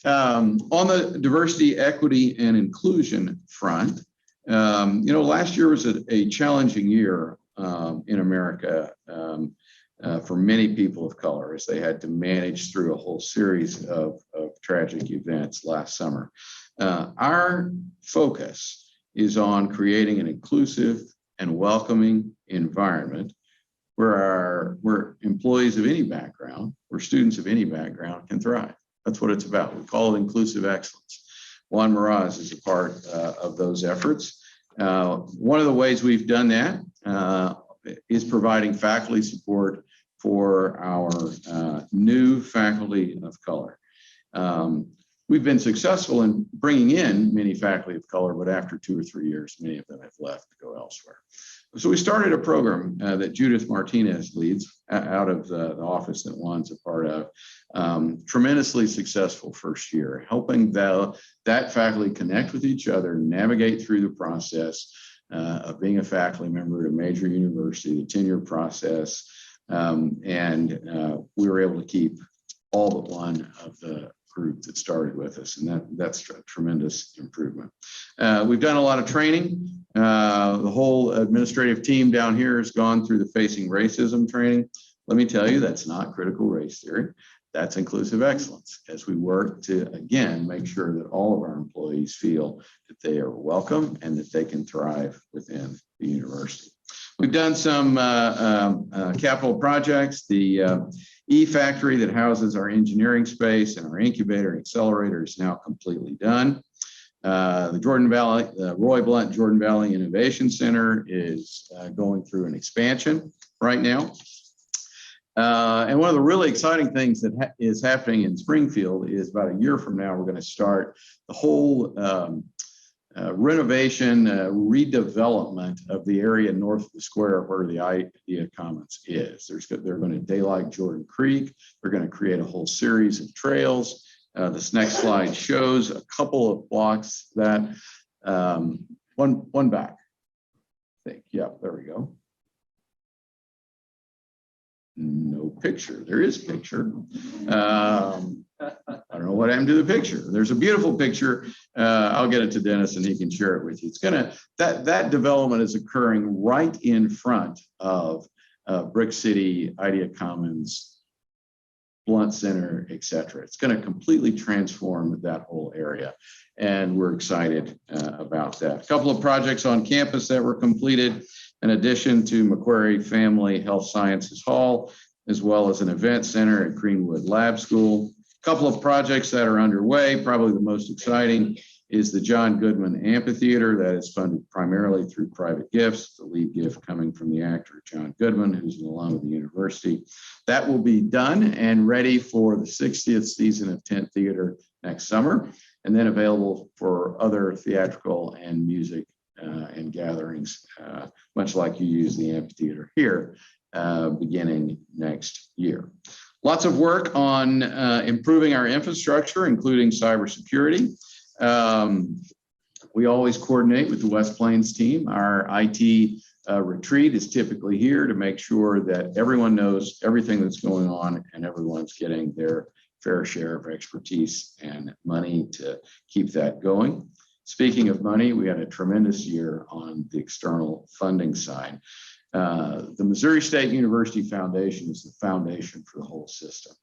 On the diversity, equity, and inclusion front, last year was a challenging year in America for many people of color as they had to manage through a whole series of tragic events last summer. Our focus is on creating an inclusive and welcoming environment where employees of any background, where students of any background can thrive. That's what it's about. We call it inclusive excellence. Juan Meraz is a part of those efforts. One of the ways we've done that is providing faculty support for our new faculty of color. We've been successful in bringing in many faculty of color, but after 2 or 3 years, many of them have left to go elsewhere. So we started a program that Judith Martinez leads out of the office that Juan's a part of. Tremendously successful first year, helping that faculty connect with each other, navigate through the process of being a faculty member at a major university, the tenure process. And we were able to keep all but one of the group that started with us, and that's a tremendous improvement. We've done a lot of training. The whole administrative team down here has gone through the Facing Racism training. Let me tell you, that's not critical race theory. That's inclusive excellence as we work to, again, make sure that all of our employees feel that they are welcome and that they can thrive within the university. We've done some capital projects. The E-Factory that houses our engineering space and our incubator and accelerator is now completely done. The Roy Blunt Jordan Valley Innovation Center is going through an expansion right now. And one of the really exciting things that is happening in Springfield is about a year from now, we're going to start the whole renovation, redevelopment of the area north of the square where the Idea Commons is. They're going to daylight Jordan Creek. They're going to create a whole series of trails. This next slide shows a couple of blocks that, one back, I think. Yeah, there we go. No picture. There is a picture. I don't know what happened to the picture. There's a beautiful picture. I'll get it to Dennis and he can share it with you. It's gonna, that development is occurring right in front of Brick City, Idea Commons, Blunt Center, et cetera. It's going to completely transform that whole area. And we're excited about that. A couple of projects on campus that were completed, in addition to Macquarie Family Health Sciences Hall, as well as an event center at Greenwood Lab School. A couple of projects that are underway, probably the most exciting is the John Goodman Amphitheater that is funded primarily through private gifts, the lead gift coming from the actor John Goodman, who's an alum of the university. That will be done and ready for the 60th season of Tent Theater next summer, and then available for other theatrical and music and gatherings, much like you use the amphitheater here, beginning next year. Lots of work on improving our infrastructure, including cybersecurity. We always coordinate with the West Plains team. Our IT retreat is typically here to make sure that everyone knows everything that's going on and everyone's getting their fair share of expertise and money to keep that going. Speaking of money, we had a tremendous year on the external funding side. The Missouri State University Foundation is the foundation for the whole system.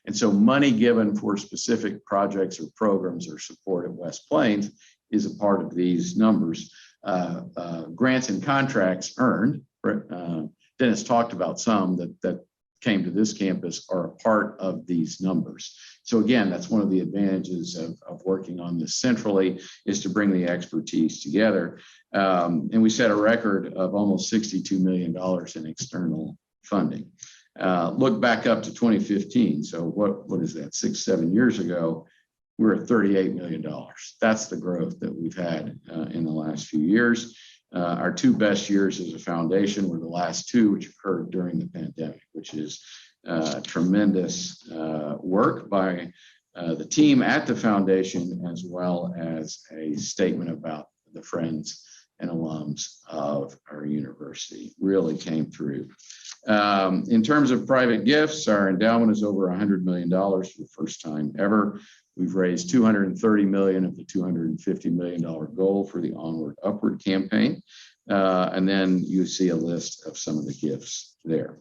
And so money given for specific projects or programs or support at West Plains is a part of these numbers. Grants and contracts earned, Dennis talked about some that came to this campus are a part of these numbers. So again, that's one of the advantages of working on this centrally, is to bring the expertise together. And we set a record of almost $62 million in external funding. Look back up to 2015. So what is that, 6-7 years ago, we were at $38 million. That's the growth that we've had in the last few years. Our two best years as a foundation were the last two, which occurred during the pandemic, which is tremendous work by the team at the foundation, as well as a statement about the friends and alums of our university. Really came through. In terms of private gifts, our endowment is over $100 million for the first time ever. We've raised $230 million of the $250 million goal for the Onward Upward campaign. And then you see a list of some of the gifts there.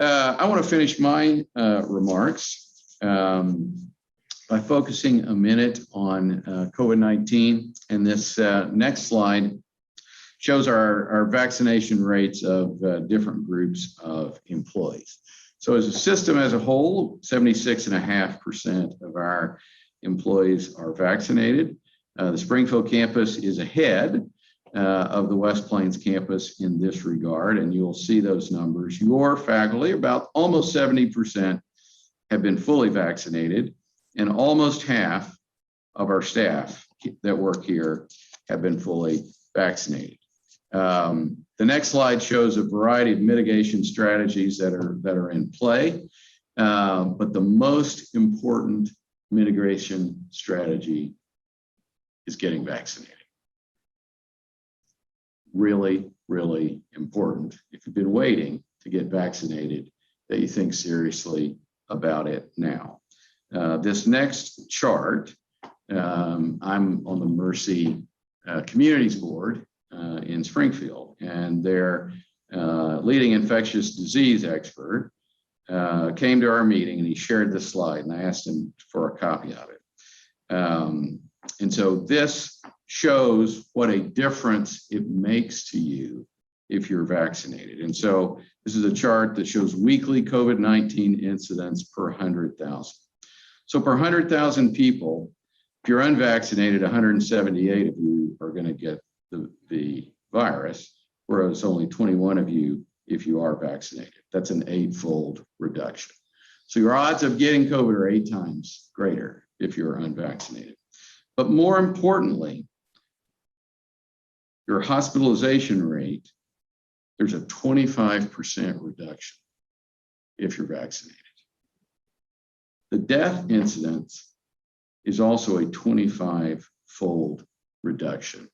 I want to finish my remarks by focusing a minute on COVID-19. And this next slide shows our vaccination rates of different groups of employees. So as a system as a whole, 76.5% of our employees are vaccinated. The Springfield campus is ahead of the West Plains campus in this regard, and you'll see those numbers. Your faculty, about almost 70%, have been fully vaccinated, and almost half of our staff that work here have been fully vaccinated. The next slide shows a variety of mitigation strategies that are in play, but the most important mitigation strategy is getting vaccinated. Really, really important. If you've been waiting to get vaccinated, that you think seriously about it now. This next chart, I'm on the Mercy Communities Board in Springfield, and their leading infectious disease expert came to our meeting and he shared this slide, and I asked him for a copy of it. And so this shows what a difference it makes to you if you're vaccinated. And so this is a chart that shows weekly COVID-19 incidents per 100,000. So per 100,000 people, if you're unvaccinated, 178 of you are going to get the virus, whereas only 21 of you if you are vaccinated. That's an 8-fold reduction. So your odds of getting COVID are 8 times greater if you're unvaccinated. But more importantly, your hospitalization rate, there's a 25% reduction if you're vaccinated. The death incidence is also a 25-fold reduction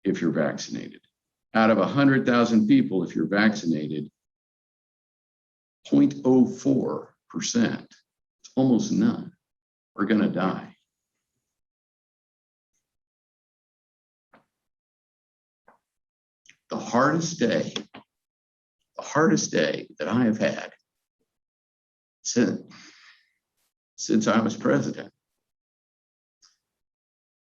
if you're vaccinated. Out of 100,000 people, if you're vaccinated, 0.04%. It's almost none. We're going to die. The hardest day that I have had since I was president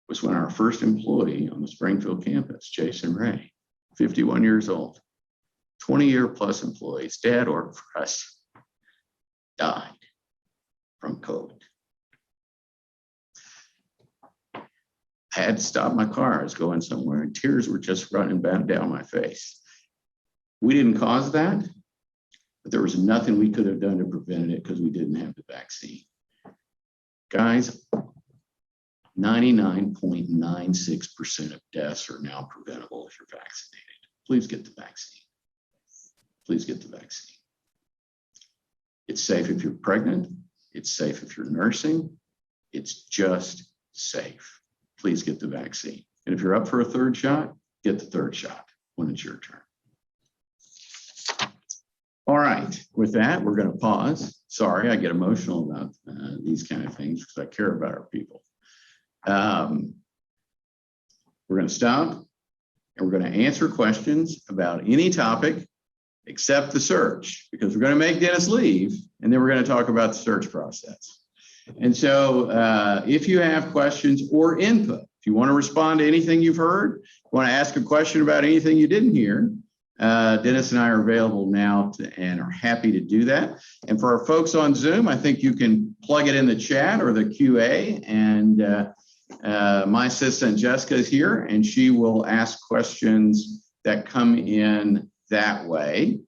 was when our first employee on the Springfield campus, Jason Ray, 51 years old, 20-year plus employees, dad worked for us, died from COVID. I had to stop my car. I was going somewhere and tears were just running down my face. We didn't cause that, but there was nothing we could have done to prevent it because we didn't have the vaccine. Guys, 99.96% of deaths are now preventable if you're vaccinated. Please get the vaccine. Please get the vaccine. It's safe if you're pregnant. It's safe if you're nursing. It's just safe. Please get the vaccine. And if you're up for a third shot, get the third shot when it's your turn. All right, with that, we're going to pause. Sorry, I get emotional about these kind of things because I care about our people. We're going to stop and we're going to answer questions about any topic except the search, because we're going to make Dennis leave and then we're going to talk about the search process. And so if you have questions or input, if you want to respond to anything you've heard, want to ask a question about anything you didn't hear, Dennis and I are available now and are happy to do that. And for our folks on Zoom, I think you can plug it in the chat or the QA, and my assistant Jessica is here and she will ask questions that come in that way.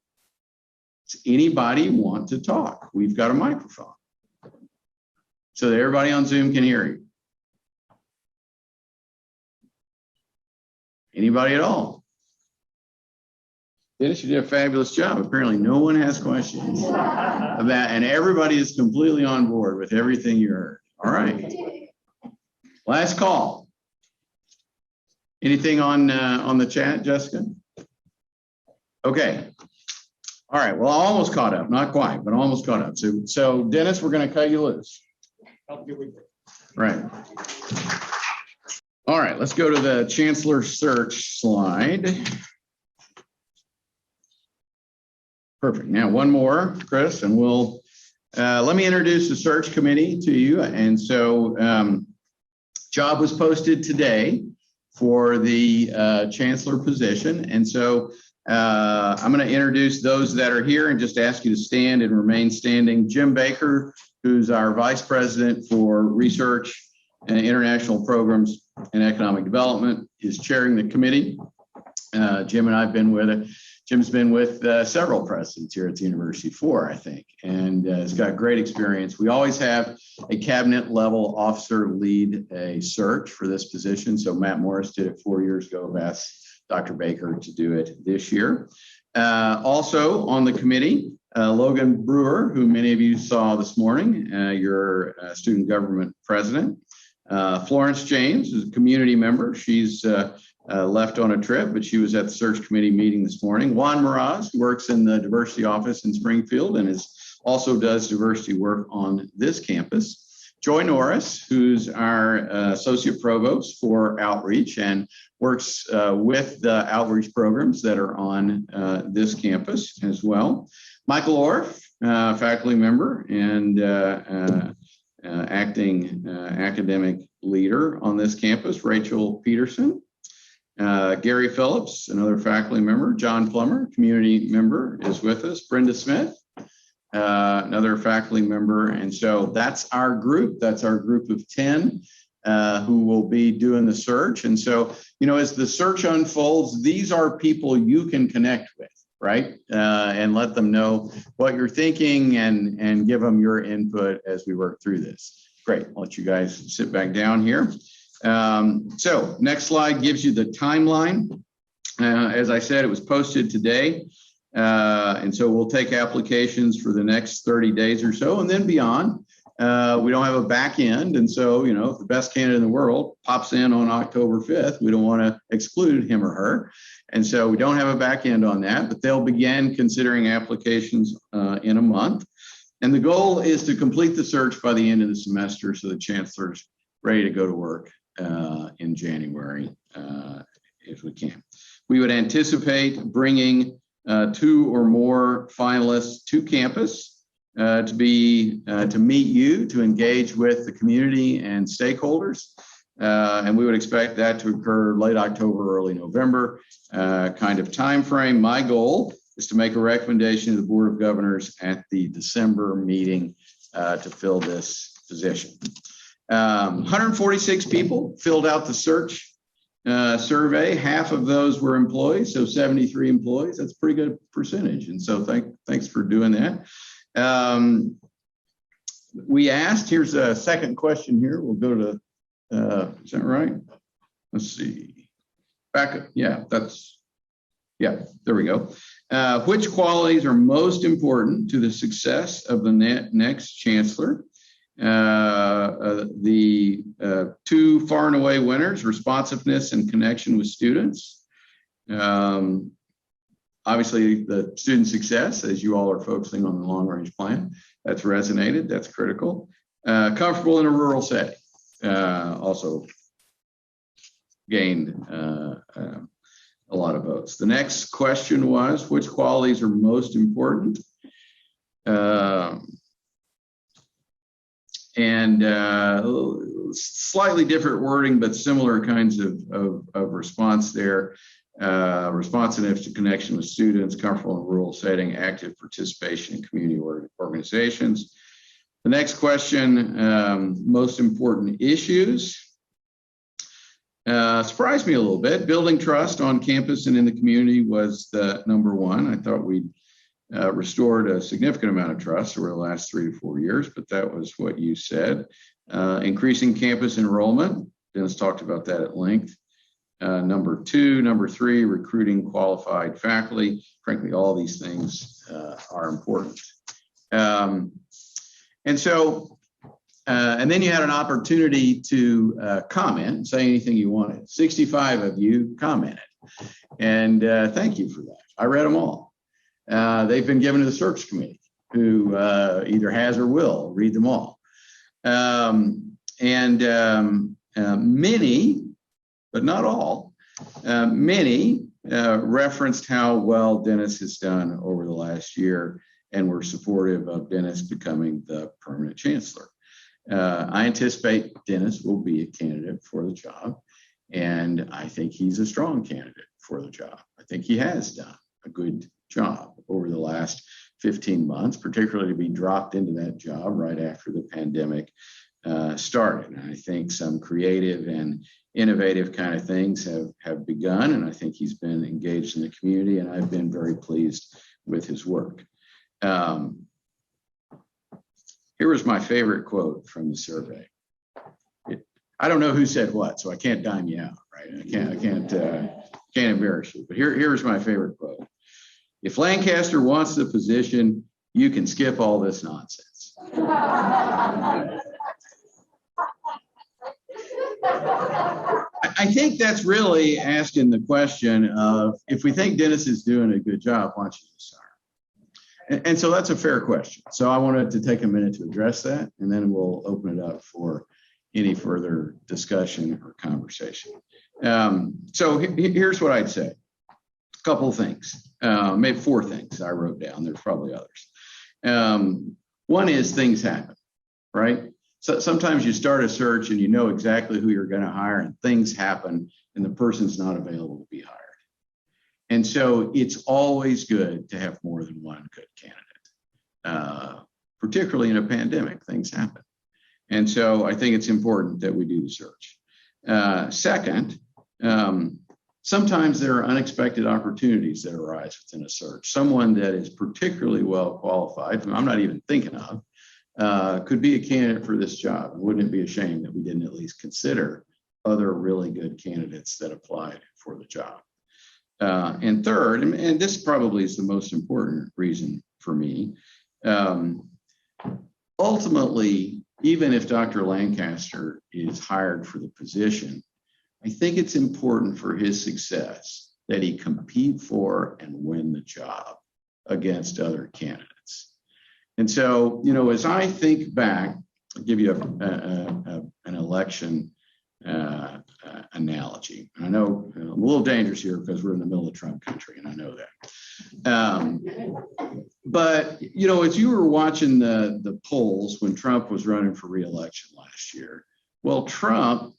Does anybody want to talk? We've got a microphone so that everybody on Zoom can hear you. Anybody at all? Dennis, you did a fabulous job. Apparently no one has questions about, and everybody is completely on board with everything you heard. All right. Last call. Anything on the chat, Jessica? Okay. All right. Well, almost caught up. Not quite, but almost caught up. So Dennis, we're going to cut you loose. Right. All right. Let's go to the Chancellor Search slide. Perfect. Now one more, Chris, and we'll let me introduce the search committee to you. And so job was posted today for the chancellor position. And so I'm going to introduce those that are here and just ask you to stand and remain standing. Jim Baker, who's our vice president for research and international programs and economic development, is chairing the committee. Jim and I've been with it. Jim's been with several presidents here at the University, 4, I think, and has got great experience. We always have a cabinet level officer lead a search for this position. So Matt Morris did it 4 years ago. I've asked Dr. Baker to do it this year. Also on the committee, Logan Brewer, who many of you saw this morning, your student government president. Florence James is a community member. She's left on a trip, but she was at the search committee meeting this morning. Juan Meraz works in the diversity office in Springfield and also does diversity work on this campus. Joy Norris, who's our associate provost for outreach and works with the outreach programs that are on this campus as well. Michael Orff, faculty member and acting academic leader on this campus. Rachel Peterson. Gary Phillips, another faculty member. John Plummer, community member, is with us. Brenda Smith, another faculty member. And so that's our group. That's our group of 10 who will be doing the search. And so, you know, as the search unfolds, these are people you can connect with, right? And let them know what you're thinking and give them your input as we work through this. Great. I'll let you guys sit back down here. So next slide gives you the timeline. As I said, it was posted today. And so we'll take applications for the next 30 days or so and then beyond. We don't have a back end. And so, you know, if the best candidate in the world pops in on October 5th, we don't want to exclude him or her. And so we don't have a back end on that, but they'll begin considering applications in a month. And the goal is to complete the search by the end of the semester so the chancellor's ready to go to work in January if we can. We would anticipate bringing 2 or more finalists to campus to meet you, to engage with the community and stakeholders. And we would expect that to occur late October, early November kind of time frame. My goal is to make a recommendation to the Board of Governors at the December meeting to fill this position. 146 people filled out the search survey. Half of those were employees, so 73 employees. That's a pretty good percentage. And so thanks for doing that. We asked, here's a second question here. We'll go to, is that right? Let's see. Back up. Yeah, there we go. Which qualities are most important to the success of the next chancellor? The 2 far and away winners, responsiveness and connection with students. Obviously, the student success, as you all are focusing on the long range plan, that's resonated, that's critical. Comfortable in a rural setting, also gained a lot of votes. The next question was, which qualities are most important? Slightly different wording, but similar kinds of response there. Responsiveness to connection with students, comfortable in a rural setting, active participation in community organizations. The next question, most important issues. Surprised me a little bit. Building trust on campus and in the community was the number 1. I thought we'd restored a significant amount of trust over the last 3 to 4 years, but that was what you said. Increasing campus enrollment. Dennis talked about that at length. Number 2, number 3, recruiting qualified faculty. Frankly, all these things are important. And then you had an opportunity to comment, say anything you wanted. 65 of you commented. And thank you for that. I read them all. They've been given to the search committee, who either has or will read them all. Many, but not all, many referenced how well Dennis has done over the last year and were supportive of Dennis becoming the permanent chancellor. I anticipate Dennis will be a candidate for the job, and I think he's a strong candidate for the job. I think he has done a good job over the last 15 months, particularly to be dropped into that job right after the pandemic started. And I think some creative and innovative kind of things have begun, and I think he's been engaged in the community, and I've been very pleased with his work. Here was my favorite quote from the survey. I don't know who said what, so I can't dime you out, right? I can't embarrass you. But here's my favorite quote. If Lancaster wants the position, you can skip all this nonsense. I think that's really asking the question of, if we think Dennis is doing a good job, why don't you just hire him? And so that's a fair question. So I wanted to take a minute to address that, and then we'll open it up for any further discussion or conversation. So here's what I'd say. A couple of things, maybe 4 things I wrote down. There's probably others. One is things happen, right? So sometimes you start a search and you know exactly who you're going to hire, and things happen and the person's not available to be hired. And so it's always good to have more than one good candidate, particularly in a pandemic. Things happen. And so I think it's important that we do the search. Second, sometimes there are unexpected opportunities that arise within a search. Someone that is particularly well qualified, who I'm not even thinking of, could be a candidate for this job. Wouldn't it be a shame that we didn't at least consider other really good candidates that applied for the job? And third, and this probably is the most important reason for me, ultimately, even if Dr. Lancaster is hired for the position, I think it's important for his success that he compete for and win the job against other candidates. And so, you know, as I think back, I'll give you an election analogy. And I know I'm a little dangerous here because we're in the middle of Trump country, and I know that. But, you know, as you were watching the polls when Trump was running for re-election last year, well, Trump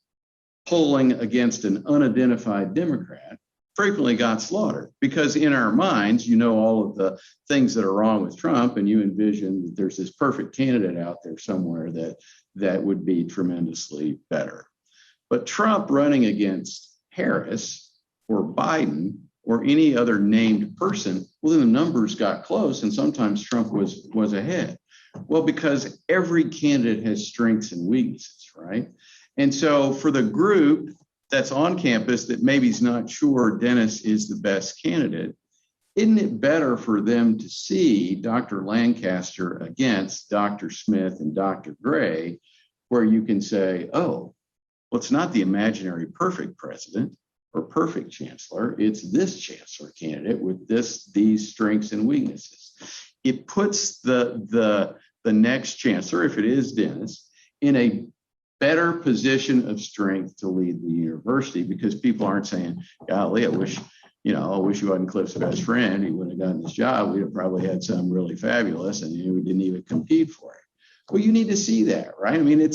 polling against an unidentified Democrat frequently got slaughtered because in our minds, you know, all of the things that are wrong with Trump, and you envision that there's this perfect candidate out there somewhere that would be tremendously better. But Trump running against Harris or Biden or any other named person, well, then the numbers got close, and sometimes Trump was ahead. Well, because every candidate has strengths and weaknesses, right? And so for the group that's on campus that maybe is not sure Dennis is the best candidate, isn't it better for them to see Dr. Lancaster against Dr. Smith and Dr. Gray, where you can say, oh, well, it's not the imaginary perfect president or perfect chancellor, it's this chancellor candidate with these strengths and weaknesses. It puts the next chancellor, if it is Dennis, in a better position of strength to lead the university, because people aren't saying, golly, I wish you wasn't Clif's best friend. He wouldn't have gotten this job. We'd have probably had some really fabulous, and we didn't even compete for it. Well, you need to see that, right? I mean,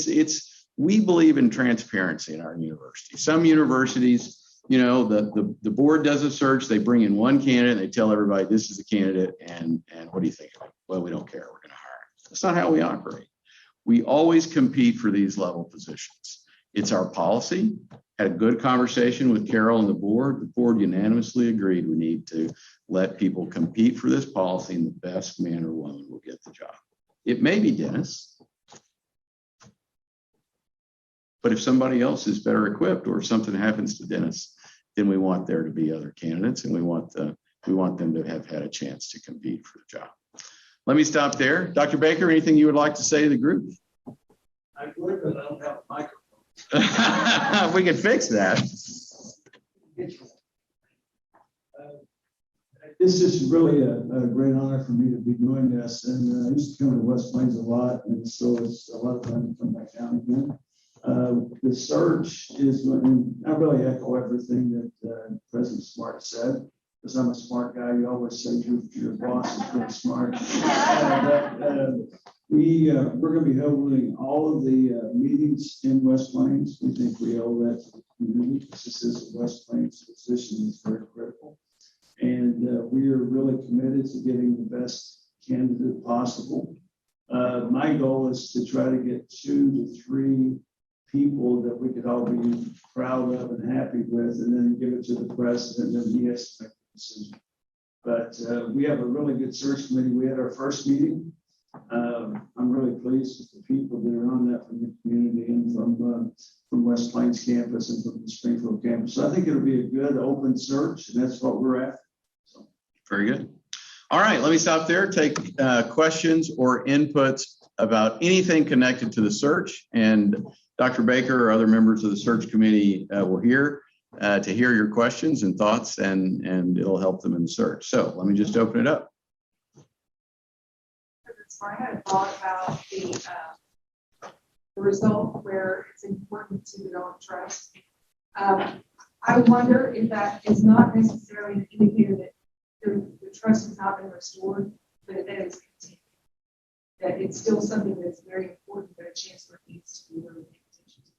we believe in transparency in our university. Some universities, you know, the board does a search, they bring in one candidate, and they tell everybody this is the candidate, and what do you think of it? Well, we don't care, we're going to hire. That's not how we operate. We always compete for these level positions. It's our policy. Had a good conversation with Carol and the board. The board unanimously agreed we need to let people compete for this policy, and the best man or woman will get the job. It may be Dennis, but if somebody else is better equipped, or if something happens to Dennis, then we want there to be other candidates, and we want them to have had a chance to compete for the job. Let me stop there. Dr. Baker, anything you would like to say to the group? I would, but I don't have a microphone. We can fix that. This is really a great honor for me to be doing this. And I used to come to West Plains a lot, and so it's a lot of fun to come back down again. The search is, and I really echo everything that President Smart said, because I'm a smart guy. You always say your boss is really smart. We're going to be holding all of the meetings in West Plains. We think we owe that to the community. This is a West Plains position is very critical. And we are really committed to getting the best candidate possible. My goal is to try to get 2 to 3 people that we could all be proud of and happy with, and then give it to the president, and then he has to make the decision. But we have a really good search committee. We had our first meeting. I'm really pleased with the people that are on that from the community and from West Plains campus and from the Springfield campus. So I think it'll be a good open search, and that's what we're after. So. Very good. All right, let me stop there. Take questions or inputs about anything connected to the search, and Dr. Baker or other members of the search committee were here to hear your questions and thoughts, and it'll help them in the search. So let me just open it up. So I had a thought about the result where it's important to develop trust. I wonder if that is not necessarily an indicator that the trust has not been restored, but that it's continued. That it's still something that's very important that a chancellor needs to be really paying attention to.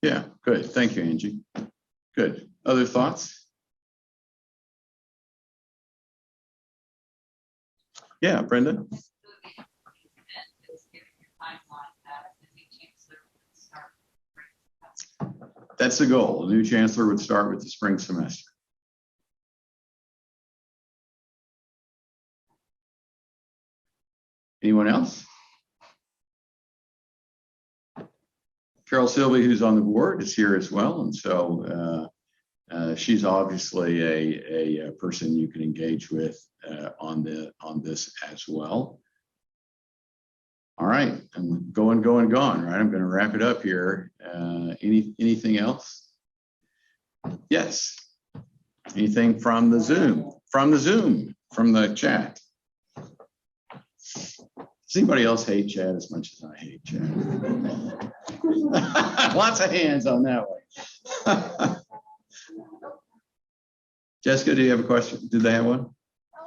Yeah, good. Thank you, Angie. Good. Other thoughts? Yeah, Brenda. That's the goal. The new chancellor would start with the spring semester. Anyone else? Carol Sylvie, who's on the board, is here as well. And so she's obviously a person you can engage with on this as well. All right, I'm going, right? I'm going to wrap it up here. Anything else? Yes. Anything from the Zoom, from the chat? Does anybody else hate chat as much as I hate chat? Lots of hands on that one. Jessica, do you have a question? Did they have one?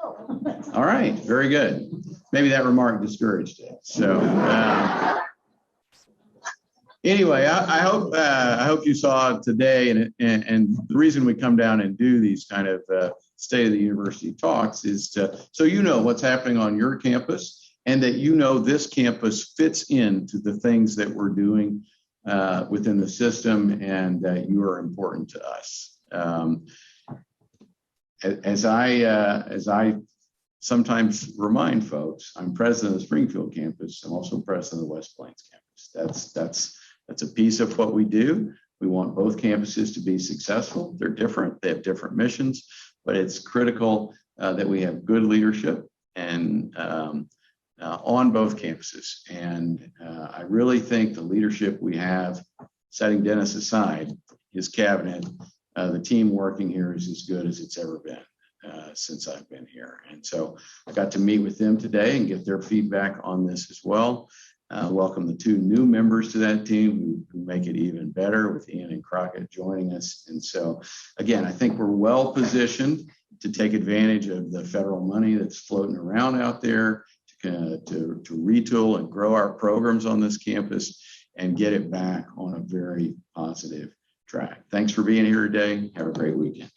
Oh. All right, very good. Maybe that remark discouraged it. So anyway, I hope you saw today, and the reason we come down and do these kind of state of the university talks is so you know what's happening on your campus, and that you know this campus fits into the things that we're doing within the system, and that you are important to us. As I sometimes remind folks, I'm president of the Springfield campus. I'm also president of the West Plains campus. That's a piece of what we do. We want both campuses to be successful. They're different. They have different missions, but it's critical that we have good leadership and on both campuses. And I really think the leadership we have, setting Dennis aside, his cabinet, the team working here is as good as it's ever been since I've been here. And so I got to meet with them today and get their feedback on this as well. Welcome the two new members to that team who make it even better, with Ian and Crockett joining us. And so, again, I think we're well positioned to take advantage of the federal money that's floating around out there to retool and grow our programs on this campus and get it back on a very positive track. Thanks for being here today. Have a great weekend.